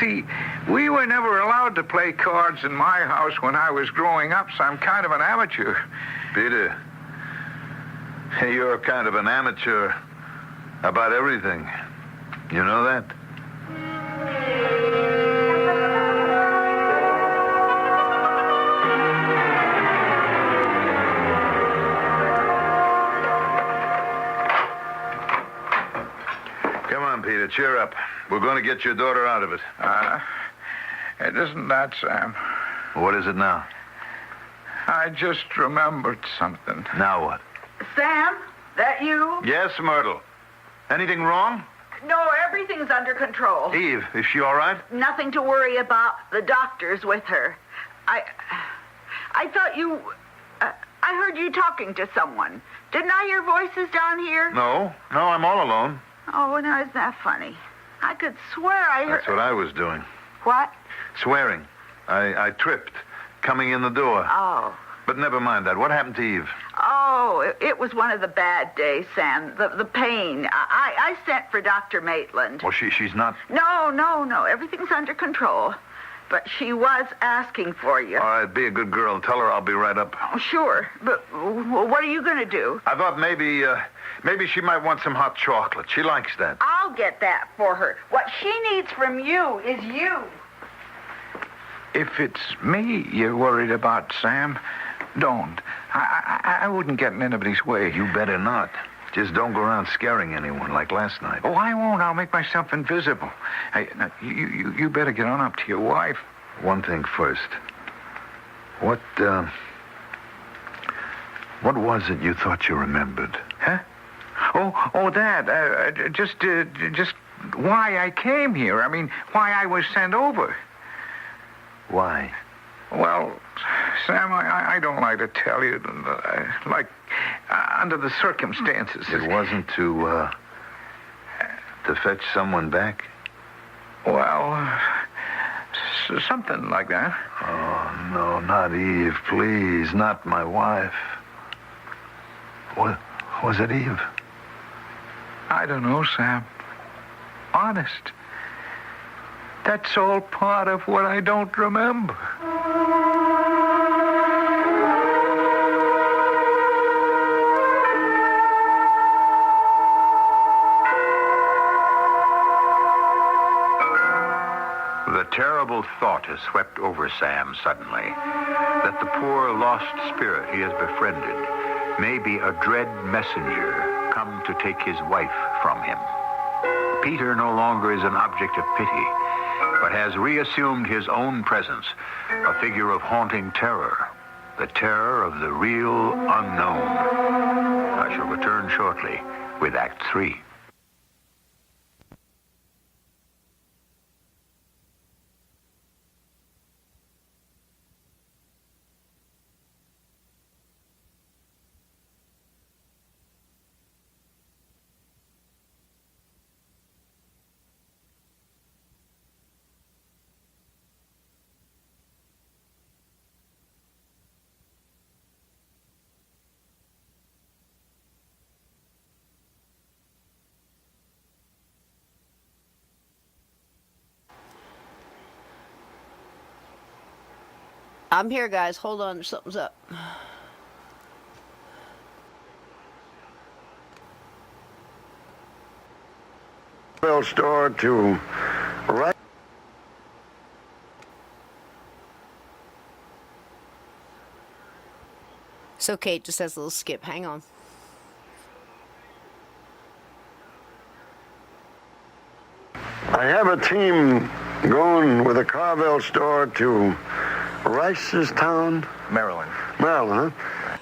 See, we were never allowed to play cards in my house when I was growing up, so I'm kind of an amateur. Peter, you're kind of an amateur about everything. You know that? Come on, Peter, cheer up. We're going to get your daughter out of it. It isn't that, Sam. What is it now? I just remembered something. Now what? Sam, that you? Yes, Myrtle. Anything wrong? No, everything's under control. Eve, is she all right? Nothing to worry about. The doctor's with her. I thought you... I heard you talking to someone. Didn't I hear voices down here? No, I'm all alone. Oh, well, now, isn't that funny? I could swear I heard... That's what I was doing. What? Swearing. I tripped coming in the door. Oh. But never mind that. What happened to Eve? Oh, it was one of the bad days, Sam. The pain. I sent for Dr. Maitland. Well, she's not... No. Everything's under control. But she was asking for you. All right, be a good girl. Tell her I'll be right up. Oh, sure. But what are you going to do? I thought maybe she might want some hot chocolate. She likes that. I'll get that for her. What she needs from you is you. If it's me you're worried about, Sam, don't. I wouldn't get in anybody's way. You better not. Just don't go around scaring anyone like last night. Oh, I won't. I'll make myself invisible. Hey, now, you better get on up to your wife. One thing first. What was it you thought you remembered? Huh? Oh, that. Just why I came here. I mean, why I was sent over. Why? Well, Sam, I don't like to tell you, under the circumstances. It wasn't to fetch someone back? Well, something like that. Oh, no, not Eve. Please, not my wife. Was it Eve? I don't know, Sam. Honest. That's all part of what I don't remember. The terrible thought has swept over Sam suddenly that the poor lost spirit he has befriended may be a dread messenger come to take his wife from him. Peter no longer is an object of pity, but has reassumed his own presence, a figure of haunting terror, the terror of the real unknown. I shall return shortly with Act 3. I'm here, guys. Hold on. Something's up. Store to right. So Kate just has a little skip. Hang on. I have a team going with a Carvel store to Ricestown, Maryland. Maryland, huh?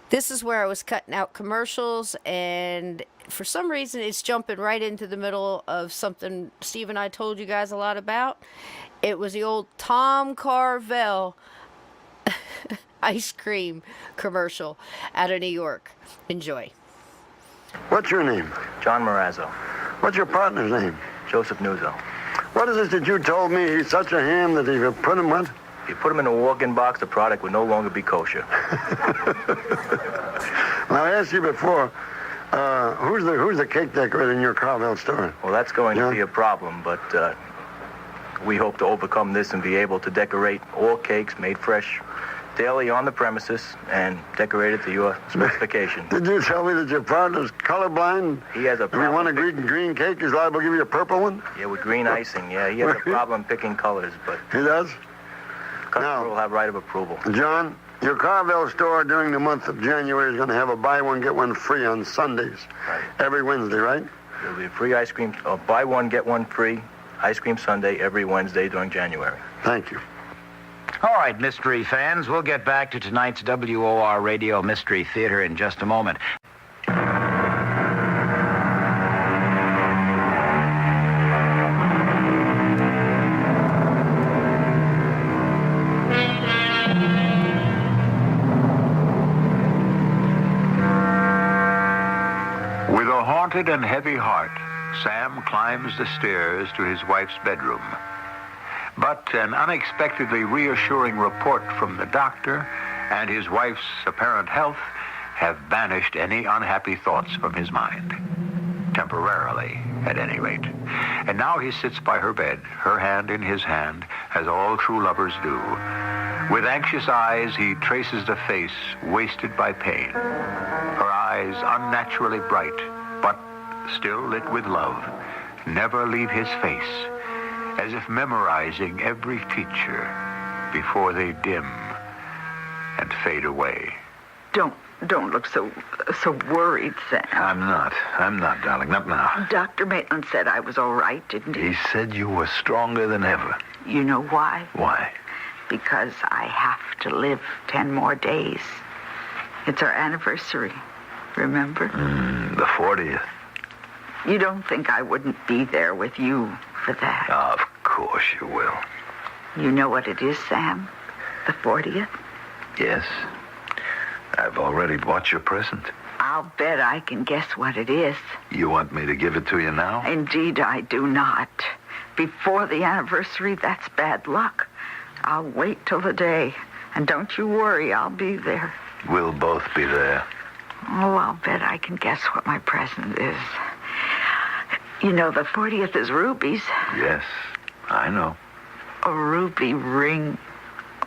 This is where I was cutting out commercials, and for some reason it's jumping right into the middle of something Steve and I told you guys a lot about. It was the old Tom Carvel ice cream commercial out of New York. Enjoy. What's your name? John Marazzo. What's your partner's name? Joseph Nuzzo. What is it that you told me he's such a ham that if you put him what? If you put him in a walk-in box, the product would no longer be kosher. Now, I asked you before, who's the cake decorator in your Carvel store? Well, that's going to be a problem, but we hope to overcome this and be able to decorate all cakes made fresh daily on the premises and decorated to your specification. Did you tell me that your partner's colorblind? He has a problem. If you want a green cake, he's liable to give you a purple one? Yeah, with green icing. Yeah, he has a problem picking colors, but... He does? Customer will have right of approval. John, your Carvel store during the month of January is going to have a buy one, get one free on Sundays. Right. Every Wednesday, right? There'll be a free ice cream, buy one, get one free ice cream sundae every Wednesday during January. Thank you. All right, mystery fans, we'll get back to tonight's WOR Radio Mystery Theater in just a moment. With a haunted and heavy heart, Sam climbs the stairs to his wife's bedroom. But an unexpectedly reassuring report from the doctor and his wife's apparent health have banished any unhappy thoughts from his mind. Temporarily, at any rate. And now he sits by her bed, her hand in his hand, as all true lovers do. With anxious eyes, he traces the face wasted by pain. Her eyes unnaturally bright, but still lit with love, never leave his face, as if memorizing every feature before they dim and fade away. Don't look so worried, Sam. I'm not, darling, not now. Dr. Maitland said I was all right, didn't he? He said you were stronger than ever. You know why? Why? Because I have to live 10 more days. It's our anniversary, remember? The 40th. You don't think I wouldn't be there with you for that? Of course you will. You know what it is, Sam? The 40th? Yes. I've already bought your present. I'll bet I can guess what it is. You want me to give it to you now? Indeed, I do not. Before the anniversary, that's bad luck. I'll wait till the day. And don't you worry, I'll be there. We'll both be there. Oh, I'll bet I can guess what my present is. You know, the 40th is rubies. Yes, I know. A ruby ring.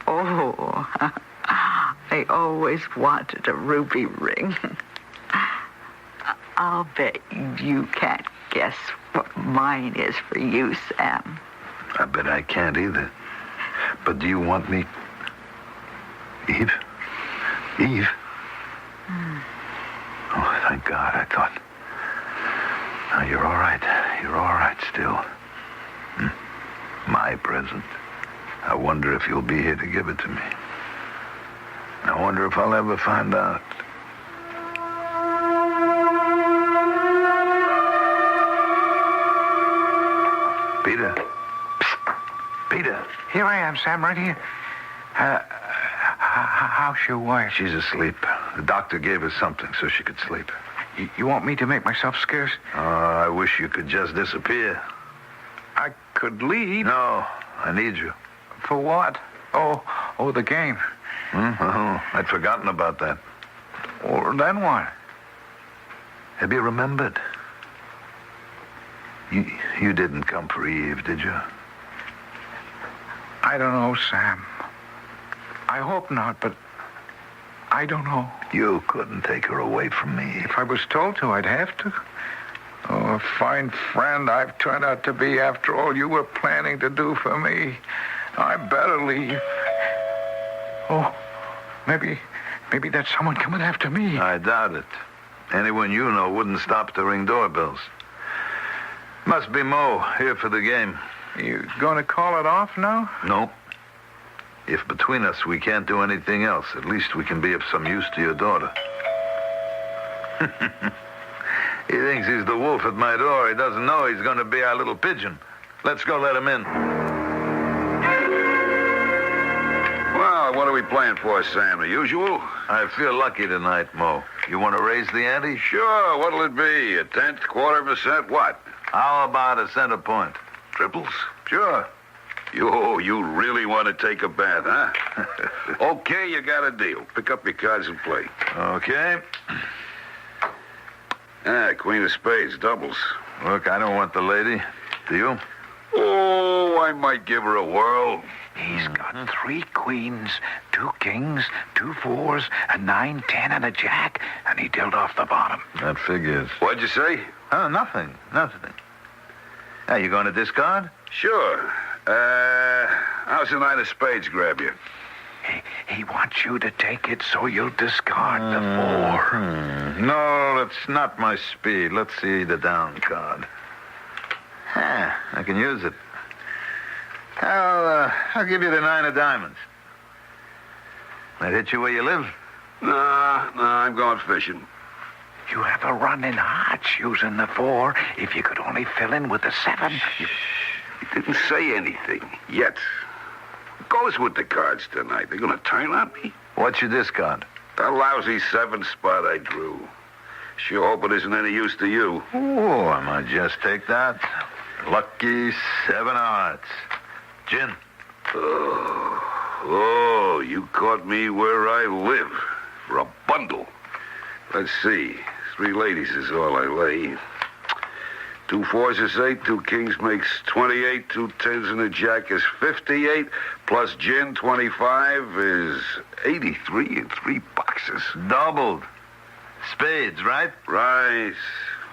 Oh, I always wanted a ruby ring. I'll bet you can't guess what mine is for you, Sam. I bet I can't either. But do you want me... Eve? Eve? Oh, thank God. I thought... Oh, you're all right. You're all right still. My present. I wonder if you'll be here to give it to me. I wonder if I'll ever find out. Peter. Psst. Peter. Here I am, Sam, right here. How's your wife? She's asleep. The doctor gave her something so she could sleep. You want me to make myself scarce? I wish you could just disappear. I could leave. No, I need you. For what? Oh, the game. Oh, I'd forgotten about that. Well, then what? Have you remembered? You didn't come for Eve, did you? I don't know, Sam. I hope not, but I don't know. You couldn't take her away from me. If I was told to, I'd have to. Oh, a fine friend I've turned out to be after all you were planning to do for me. I better leave. Oh, maybe that's someone coming after me. I doubt it. Anyone you know wouldn't stop to ring doorbells. Must be Mo, here for the game. You going to call it off now? No. If between us we can't do anything else, at least we can be of some use to your daughter. He thinks he's the wolf at my door. He doesn't know he's going to be our little pigeon. Let's go let him in. Well, what are we playing for, Sam? The usual? I feel lucky tonight, Mo. You want to raise the ante? Sure. What'll it be? A tenth, quarter of a cent? What? How about a center point? Triples? Sure. You really want to take a bath, huh? Okay, you got a deal. Pick up your cards and play. Okay. Queen of spades, doubles. Look, I don't want the lady. Do you? Oh, I might give her a whirl. He's got 3 queens, 2 kings, 2 fours, a 9, 10, and a jack, and he dealt off the bottom. That figures. What'd you say? Oh, nothing. Are you going to discard? Sure. How's the 9 of spades grab you? He wants you to take it so you'll discard the 4. No, that's not my speed. Let's see the down card. I can use it. I'll give you the 9 of diamonds. That hit you where you live? Nah, I'm going fishing. You have a running hearts using the 4. If you could only fill in with the 7. He didn't say anything yet. Goes with the cards tonight. They're going to turn on me? What's your discard? That lousy 7 spot I drew. Sure hope it isn't any use to you. Oh, I might just take that. Lucky 7 of hearts. Gin. Oh, you caught me where I live. For a bundle. Let's see. 3 ladies is all I lay. 2 fours is 8, 2 kings makes 28, 2 tens and a jack is 58, plus gin 25 is 83 in 3 boxes. Doubled. Spades, right? Right.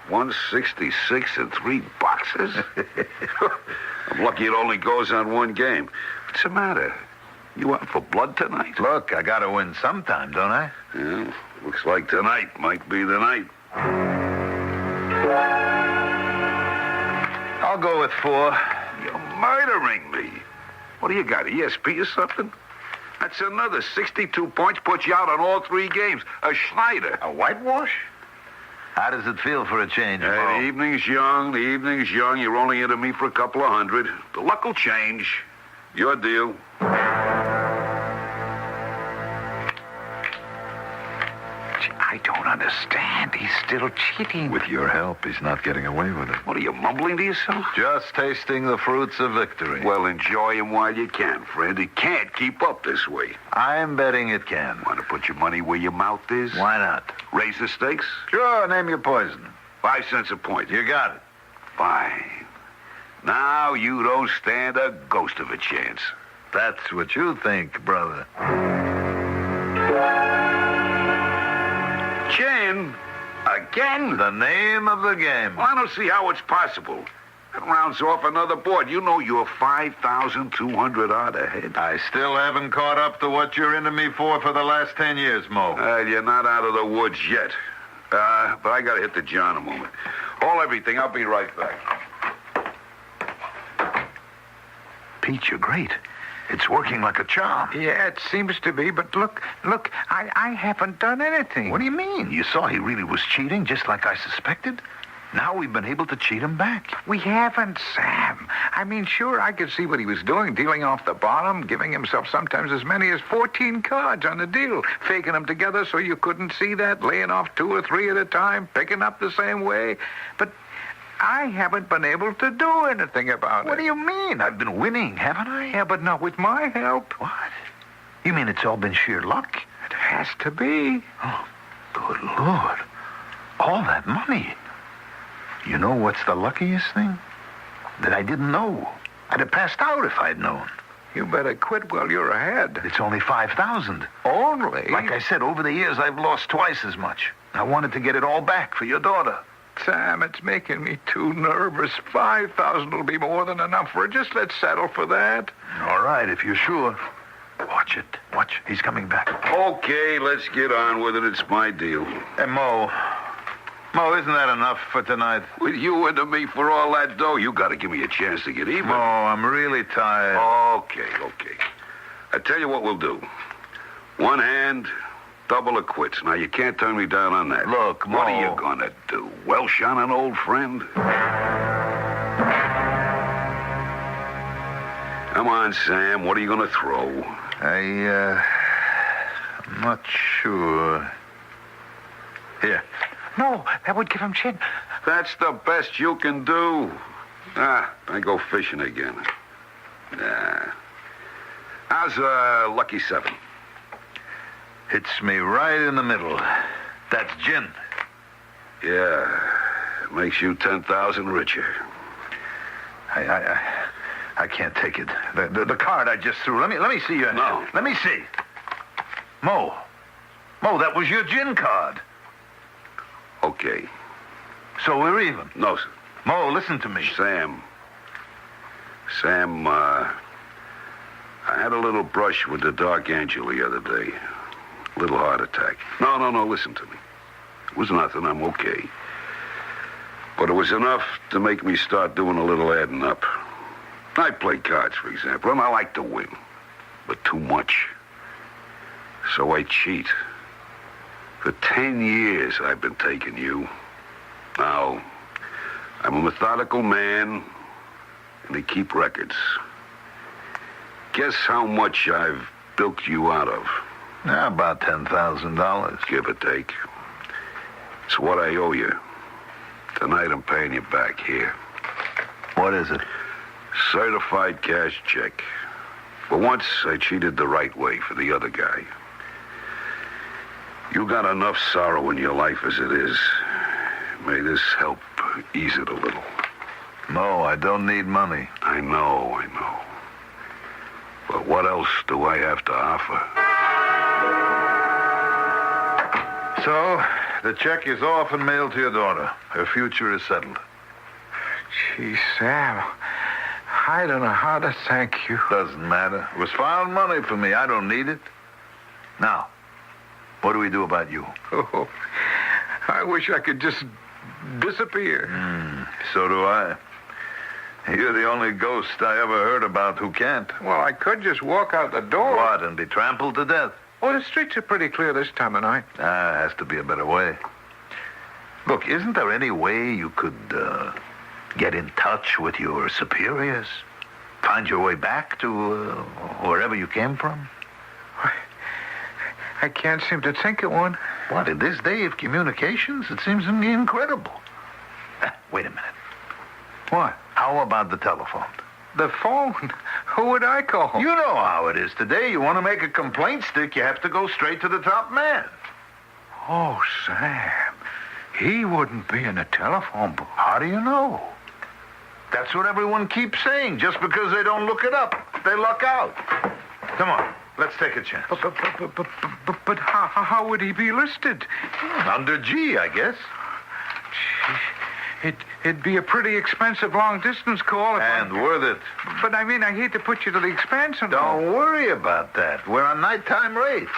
166 in 3 boxes? I'm lucky it only goes on 1 game. What's the matter? You out for blood tonight? Look, I gotta win sometime, don't I? Yeah, looks like tonight might be the night. I'll go with 4. You're murdering me. What do you got, ESP or something? That's another 62 points, puts you out on all 3 games. A Schneider. A whitewash? How does it feel for a change, Mo? The evening's young. You're only into me for a couple of hundred. The luck will change. Your deal. I don't understand. He's still cheating. With your help, he's not getting away with it. What are you, mumbling to yourself? Just tasting the fruits of victory. Well, enjoy him while you can, friend. It can't keep up this way. I'm betting it can. Want to put your money where your mouth is? Why not? Raise the stakes? Sure, name your poison. 5 cents a point. You got it. Fine. Now you don't stand a ghost of a chance. That's what you think, brother. Jen? Again? The name of the game. Well, I don't see how it's possible. That rounds off another board. You know you're 5,200 odd ahead. I still haven't caught up to what you're into me for the last 10 years, Mo. You're not out of the woods yet. But I gotta hit the John a moment. Hold everything. I'll be right back. Pete, you're great. It's working like a charm. Yeah, it seems to be, but look, I haven't done anything. What do you mean? You saw he really was cheating, just like I suspected? Now we've been able to cheat him back. We haven't, Sam. I mean, sure, I could see what he was doing, dealing off the bottom, giving himself sometimes as many as 14 cards on the deal, faking them together so you couldn't see that, laying off 2 or 3 at a time, picking up the same way. But I haven't been able to do anything about it. What do you mean? I've been winning, haven't I? Yeah, but not with my help. What? You mean it's all been sheer luck? It has to be. Oh, good Lord. All that money. You know what's the luckiest thing? That I didn't know. I'd have passed out if I'd known. You better quit while you're ahead. It's only 5,000. Only? Like I said, over the years, I've lost twice as much. I wanted to get it all back for your daughter. Sam, it's making me too nervous. 5,000 will be more than enough for it. Just let's settle for that. All right, if you're sure. Watch it. Watch. He's coming back. Okay, let's get on with it. It's my deal. Hey, Mo, isn't that enough for tonight? With you into me for all that dough, you got to give me a chance to get even. Mo, I'm really tired. Okay. I tell you what we'll do. One hand, double or quits. Now, you can't turn me down on that. Look, Mo. What are you going to do? Welsh on an old friend? Come on, Sam. What are you going to throw? I'm not sure. Here. No, that would give him chin. That's the best you can do. I go fishing again. How's lucky 7? Hits me right in the middle. That's gin. Yeah, makes you 10,000 richer. I can't take it. The card I just threw. Let me see your hand. Let me see. Mo, that was your gin card. Okay. So we're even? No, sir. Mo, listen to me. Sam, I had a little brush with the Dark Angel the other day. A little heart attack. No, listen to me. It was nothing. I'm okay. But it was enough to make me start doing a little adding up. I play cards, for example, and I like to win. But too much. So I cheat. For 10 years, I've been taking you. Now, I'm a methodical man, and I keep records. Guess how much I've bilked you out of? About $10,000. Give or take. It's what I owe you. Tonight, I'm paying you back here. What is it? Certified cash check. For once, I cheated the right way for the other guy. You got enough sorrow in your life as it is. May this help ease it a little. No, I don't need money. I know. But what else do I have to offer? So, the check is off and mailed to your daughter. Her future is settled. Gee, Sam, I don't know how to thank you. Doesn't matter. It was found money for me. I don't need it. Now, what do we do about you? Oh, I wish I could just disappear. So do I. You're the only ghost I ever heard about who can't. Well, I could just walk out the door. What, and be trampled to death? Oh, the streets are pretty clear this time of night. Has to be a better way. Look, isn't there any way you could get in touch with your superiors? Find your way back to wherever you came from? I can't seem to think of one. What, in this day of communications? It seems to me incredible. Wait a minute. What? How about the telephone? The phone? Who would I call? You know how it is today. You want to make a complaint stick, you have to go straight to the top man. Oh, Sam. He wouldn't be in a telephone book. How do you know? That's what everyone keeps saying. Just because they don't look it up, they luck out. Come on, let's take a chance. But how would he be listed? Under G, I guess. It'd be a pretty expensive long-distance call. And worth it. But, I mean, I hate to put you to the expense. And Don't worry about that. We're on nighttime rates.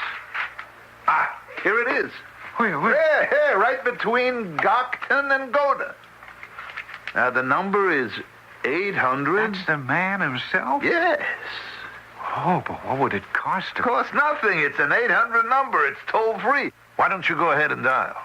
Ah, here it is. Where? Here, right between Gockton and Goda. Now, the number is 800... That's the man himself? Yes. Oh, but what would it cost him? Costs nothing. It's an 800 number. It's toll-free. Why don't you go ahead and dial?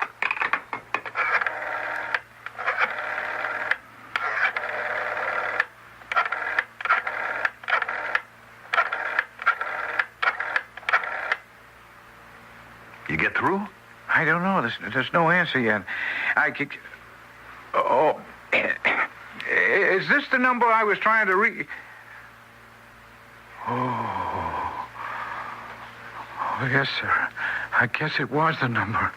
You get through? I don't know. There's no answer yet. I could... Oh. Is this the number I was trying to reach? Oh, yes, sir. I guess it was the number.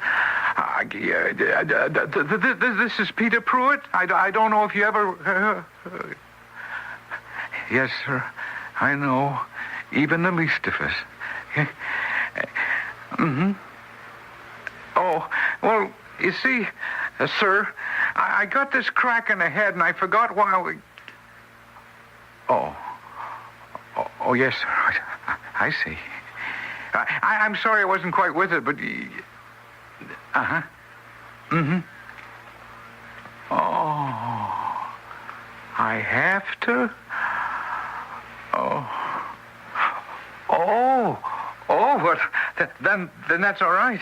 This is Peter Pruitt. I don't know if you ever... Yes, sir. I know. Even the least of us. Mm-hmm. Oh, well, you see, sir, I got this crack in the head, and I forgot why we... Oh, yes, sir. I see. I'm sorry I wasn't quite with it, but... Uh-huh. Mm-hmm. Oh, I have to? Well, then that's all right.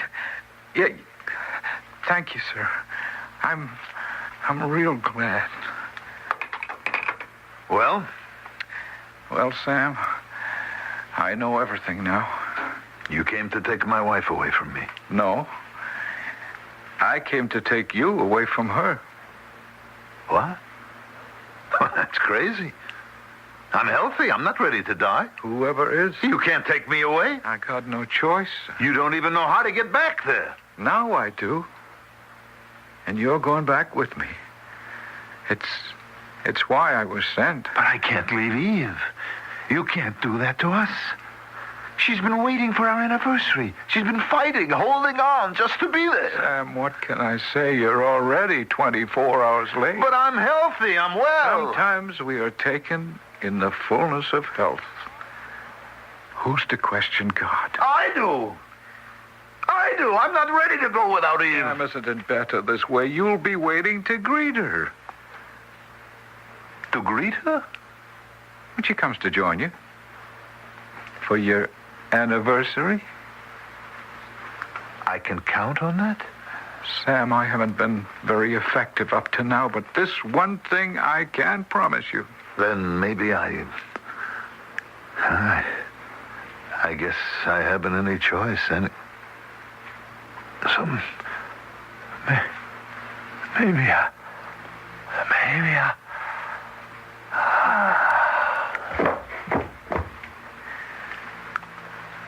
Yeah, thank you, sir. I'm real glad. Well? Well, Sam, I know everything now. You came to take my wife away from me. No. I came to take you away from her. What? Well, that's crazy. I'm healthy. I'm not ready to die. Whoever is. You can't take me away. I got no choice. You don't even know how to get back there. Now I do. And you're going back with me. It's why I was sent. But I can't leave Eve. You can't do that to us. She's been waiting for our anniversary. She's been fighting, holding on just to be there. Sam, what can I say? You're already 24 hours late. But I'm healthy. I'm well. Sometimes we are taken in the fullness of health. Who's to question God? I do. I'm not ready to go without Eve. Sam, isn't it better this way? You'll be waiting to greet her. To greet her? When she comes to join you. For your anniversary. I can count on that? Sam, I haven't been very effective up to now, but this one thing I can promise you. Then maybe I guess I haven't any choice. Maybe I...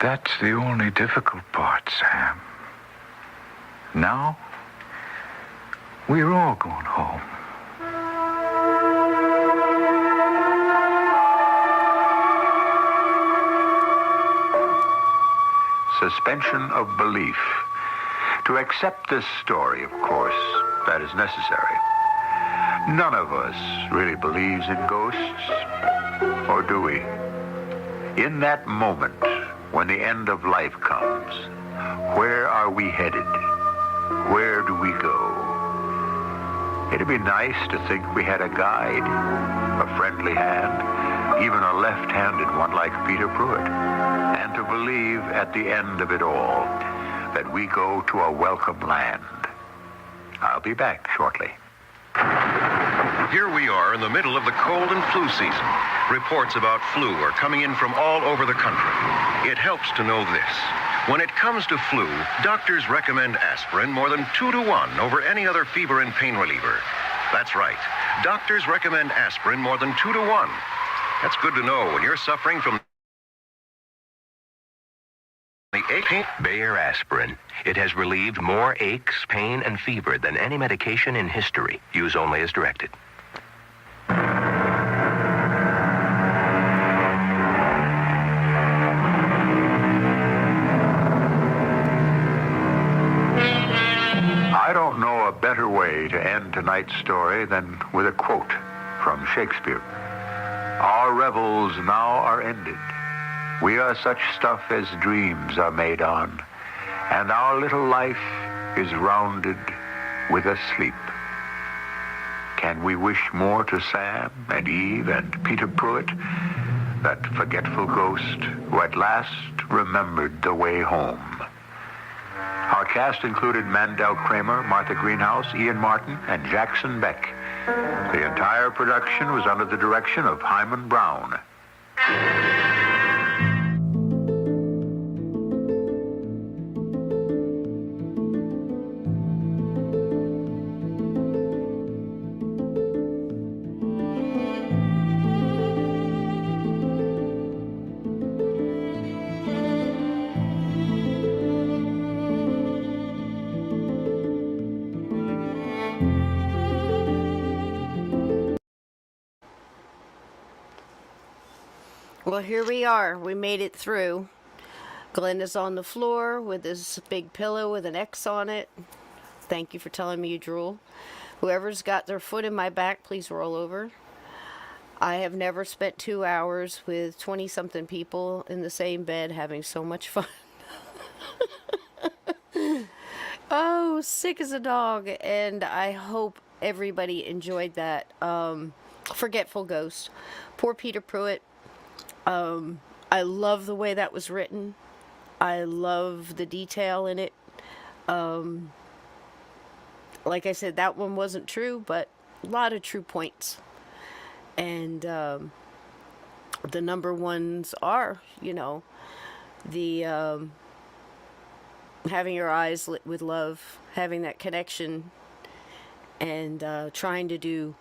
That's the only difficult part, Sam. Now, we're all going home. Suspension of belief. To accept this story, of course, that is necessary. None of us really believes in ghosts, or do we? In that moment, when the end of life comes, where are we headed? Where do we go? It'd be nice to think we had a guide, a friendly hand, even a left-handed one like Peter Pruitt, and to believe at the end of it all that we go to a welcome land. I'll be back shortly. Here we are in the middle of the cold and flu season. Reports about flu are coming in from all over the country. It helps to know this. When it comes to flu, doctors recommend aspirin more than 2 to 1 over any other fever and pain reliever. That's right. Doctors recommend aspirin more than 2 to 1. That's good to know when you're suffering from the ache. Bayer aspirin. It has relieved more aches, pain, and fever than any medication in history. Use only as directed. I don't know a better way to end tonight's story than with a quote from Shakespeare. Our revels now are ended. We are such stuff as dreams are made on, and our little life is rounded with a sleep. Can we wish more to Sam and Eve and Peter Pruitt, that forgetful ghost who at last remembered the way home? Our cast included Mandel Kramer, Martha Greenhouse, Ian Martin, and Jackson Beck. The entire production was under the direction of Hyman Brown. Well, here we are. We made it through. Glenn is on the floor with his big pillow with an X on it. Thank you for telling me you drool. Whoever's got their foot in my back, please roll over. I have never spent 2 hours with 20-something people in the same bed having so much fun. Oh, sick as a dog. And I hope everybody enjoyed that. Forgetful Ghost. Poor Peter Pruitt. I love the way that was written. I love the detail in it. Like I said, that one wasn't true, but a lot of true points. And the number ones are, the having your eyes lit with love, having that connection, and trying to do.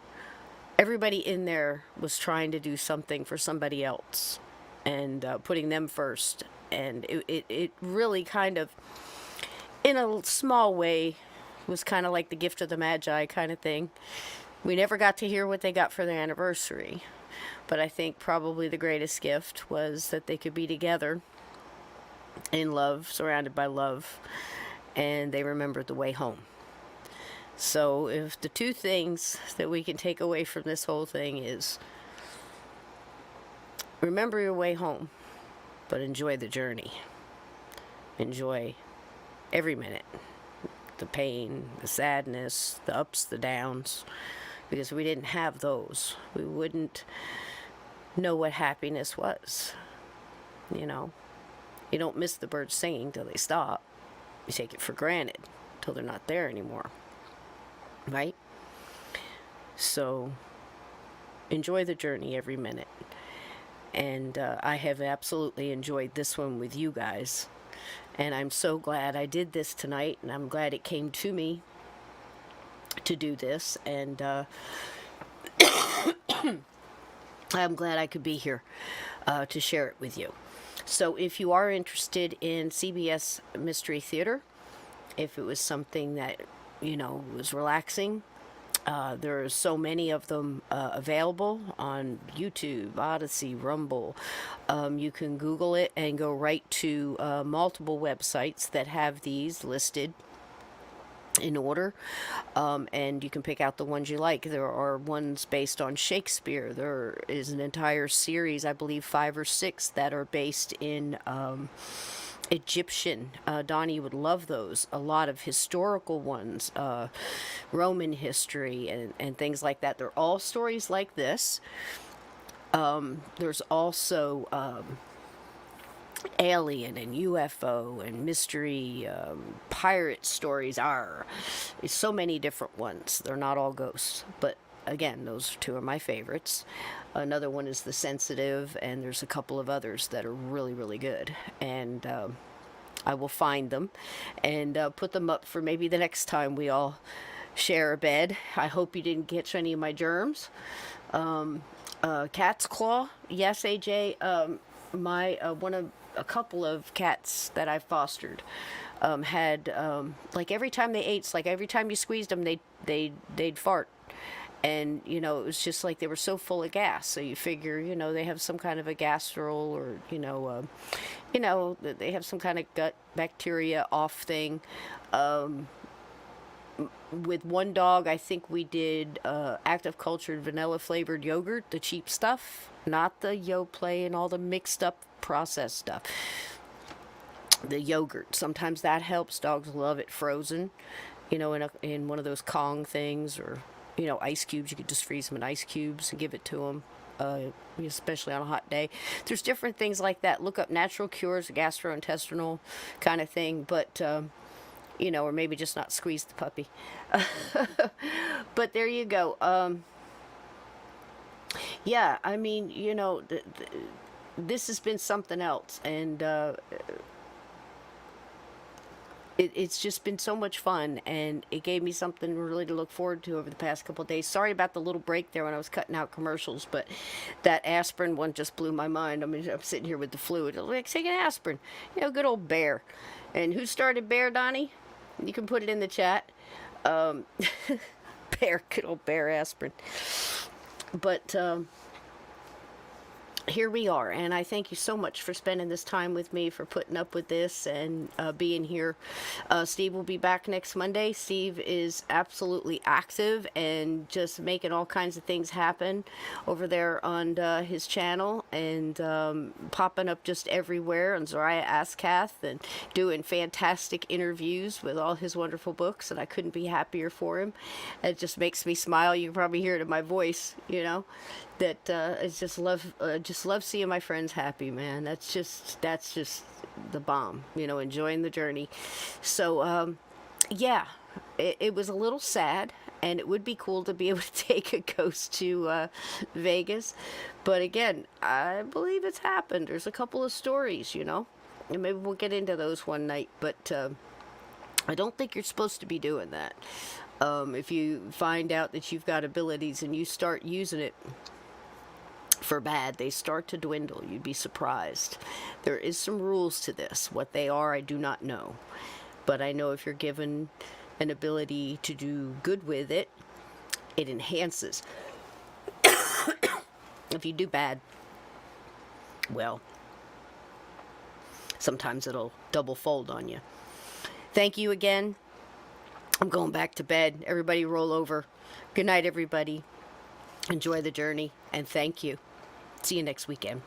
Everybody in there was trying to do something for somebody else and putting them first. And it really kind of, in a small way, was kind of like the gift of the Magi kind of thing. We never got to hear what they got for their anniversary. But I think probably the greatest gift was that they could be together in love, surrounded by love, and they remembered the way home. So if the two things that we can take away from this whole thing is remember your way home, but enjoy the journey. Enjoy every minute. The pain, the sadness, the ups, the downs. Because if we didn't have those, we wouldn't know what happiness was. You don't miss the birds singing till they stop. You take it for granted till they're not there anymore. Right? So enjoy the journey every minute. And I have absolutely enjoyed this one with you guys. And I'm so glad I did this tonight, and I'm glad it came to me to do this. And I'm glad I could be here to share it with you. So if you are interested in CBS Mystery Theater, if it was something that was relaxing. There are so many of them available on YouTube, Odyssey, Rumble. You can Google it and go right to multiple websites that have these listed in order, and you can pick out the ones you like. There are ones based on Shakespeare. There is an entire series, I believe 5 or 6, that are based in Egyptian. Donnie would love those. A lot of historical ones, Roman history and things like that. They're all stories like this. There's also alien and UFO and mystery, pirate stories. It's so many different ones. They're not all ghosts, but again, those two are my favorites. Another one is The Sensitive, and there's a couple of others that are really, really good. And I will find them and put them up for maybe the next time we all share a bed. I hope you didn't catch any of my germs. Cat's claw. Yes, AJ. My a couple of cats that I fostered had like every time they ate, it's like every time you squeezed them, they'd fart. And, you know, it was just like they were so full of gas. So you figure, you know, they have some kind of a gastral or, they have some kind of gut bacteria off thing. With one dog, I think we did active cultured vanilla flavored yogurt, the cheap stuff, not the Yoplait and all the mixed up processed stuff. The yogurt, sometimes that helps. Dogs love it frozen, you know, in one of those Kong things, or, you know, ice cubes. You could just freeze them in ice cubes and give it to them, especially on a hot day. There's different things like that. Look up natural cures, gastrointestinal kind of thing, but you know, or maybe just not squeeze the puppy. But there you go. Yeah, I mean, you know, this has been something else, and it's just been so much fun, and it gave me something really to look forward to over the past couple of days. Sorry about the little break there when I was cutting out commercials, but that aspirin one just blew my mind. I mean, I'm sitting here with the flu. It's like, take an aspirin. You know, good old Bear. And who started Bear, Donnie? You can put it in the chat. Bear, good old Bear aspirin. But here we are, and I thank you so much for spending this time with me, for putting up with this and being here. Steve will be back next Monday. Steve is absolutely active and just making all kinds of things happen over there on his channel, and popping up just everywhere on Zariah Ask Kath, and doing fantastic interviews with all his wonderful books, and I couldn't be happier for him. It just makes me smile. You can probably hear it in my voice, you know, that I just love seeing my friends happy, man. That's just the bomb, you know, enjoying the journey. So yeah, it was a little sad, and it would be cool to be able to take a ghost to Vegas, but again, I believe it's happened. There's a couple of stories, you know, and maybe we'll get into those one night, but I don't think you're supposed to be doing that. If you find out that you've got abilities and you start using it for bad, they start to dwindle. You'd be surprised. There is some rules to this. What they are, I do not know. But I know if you're given an ability to do good with it, it enhances. If you do bad, well, sometimes it'll double fold on you. Thank you again. I'm going back to bed. Everybody roll over. Good night, everybody. Enjoy the journey, and thank you. See you next weekend.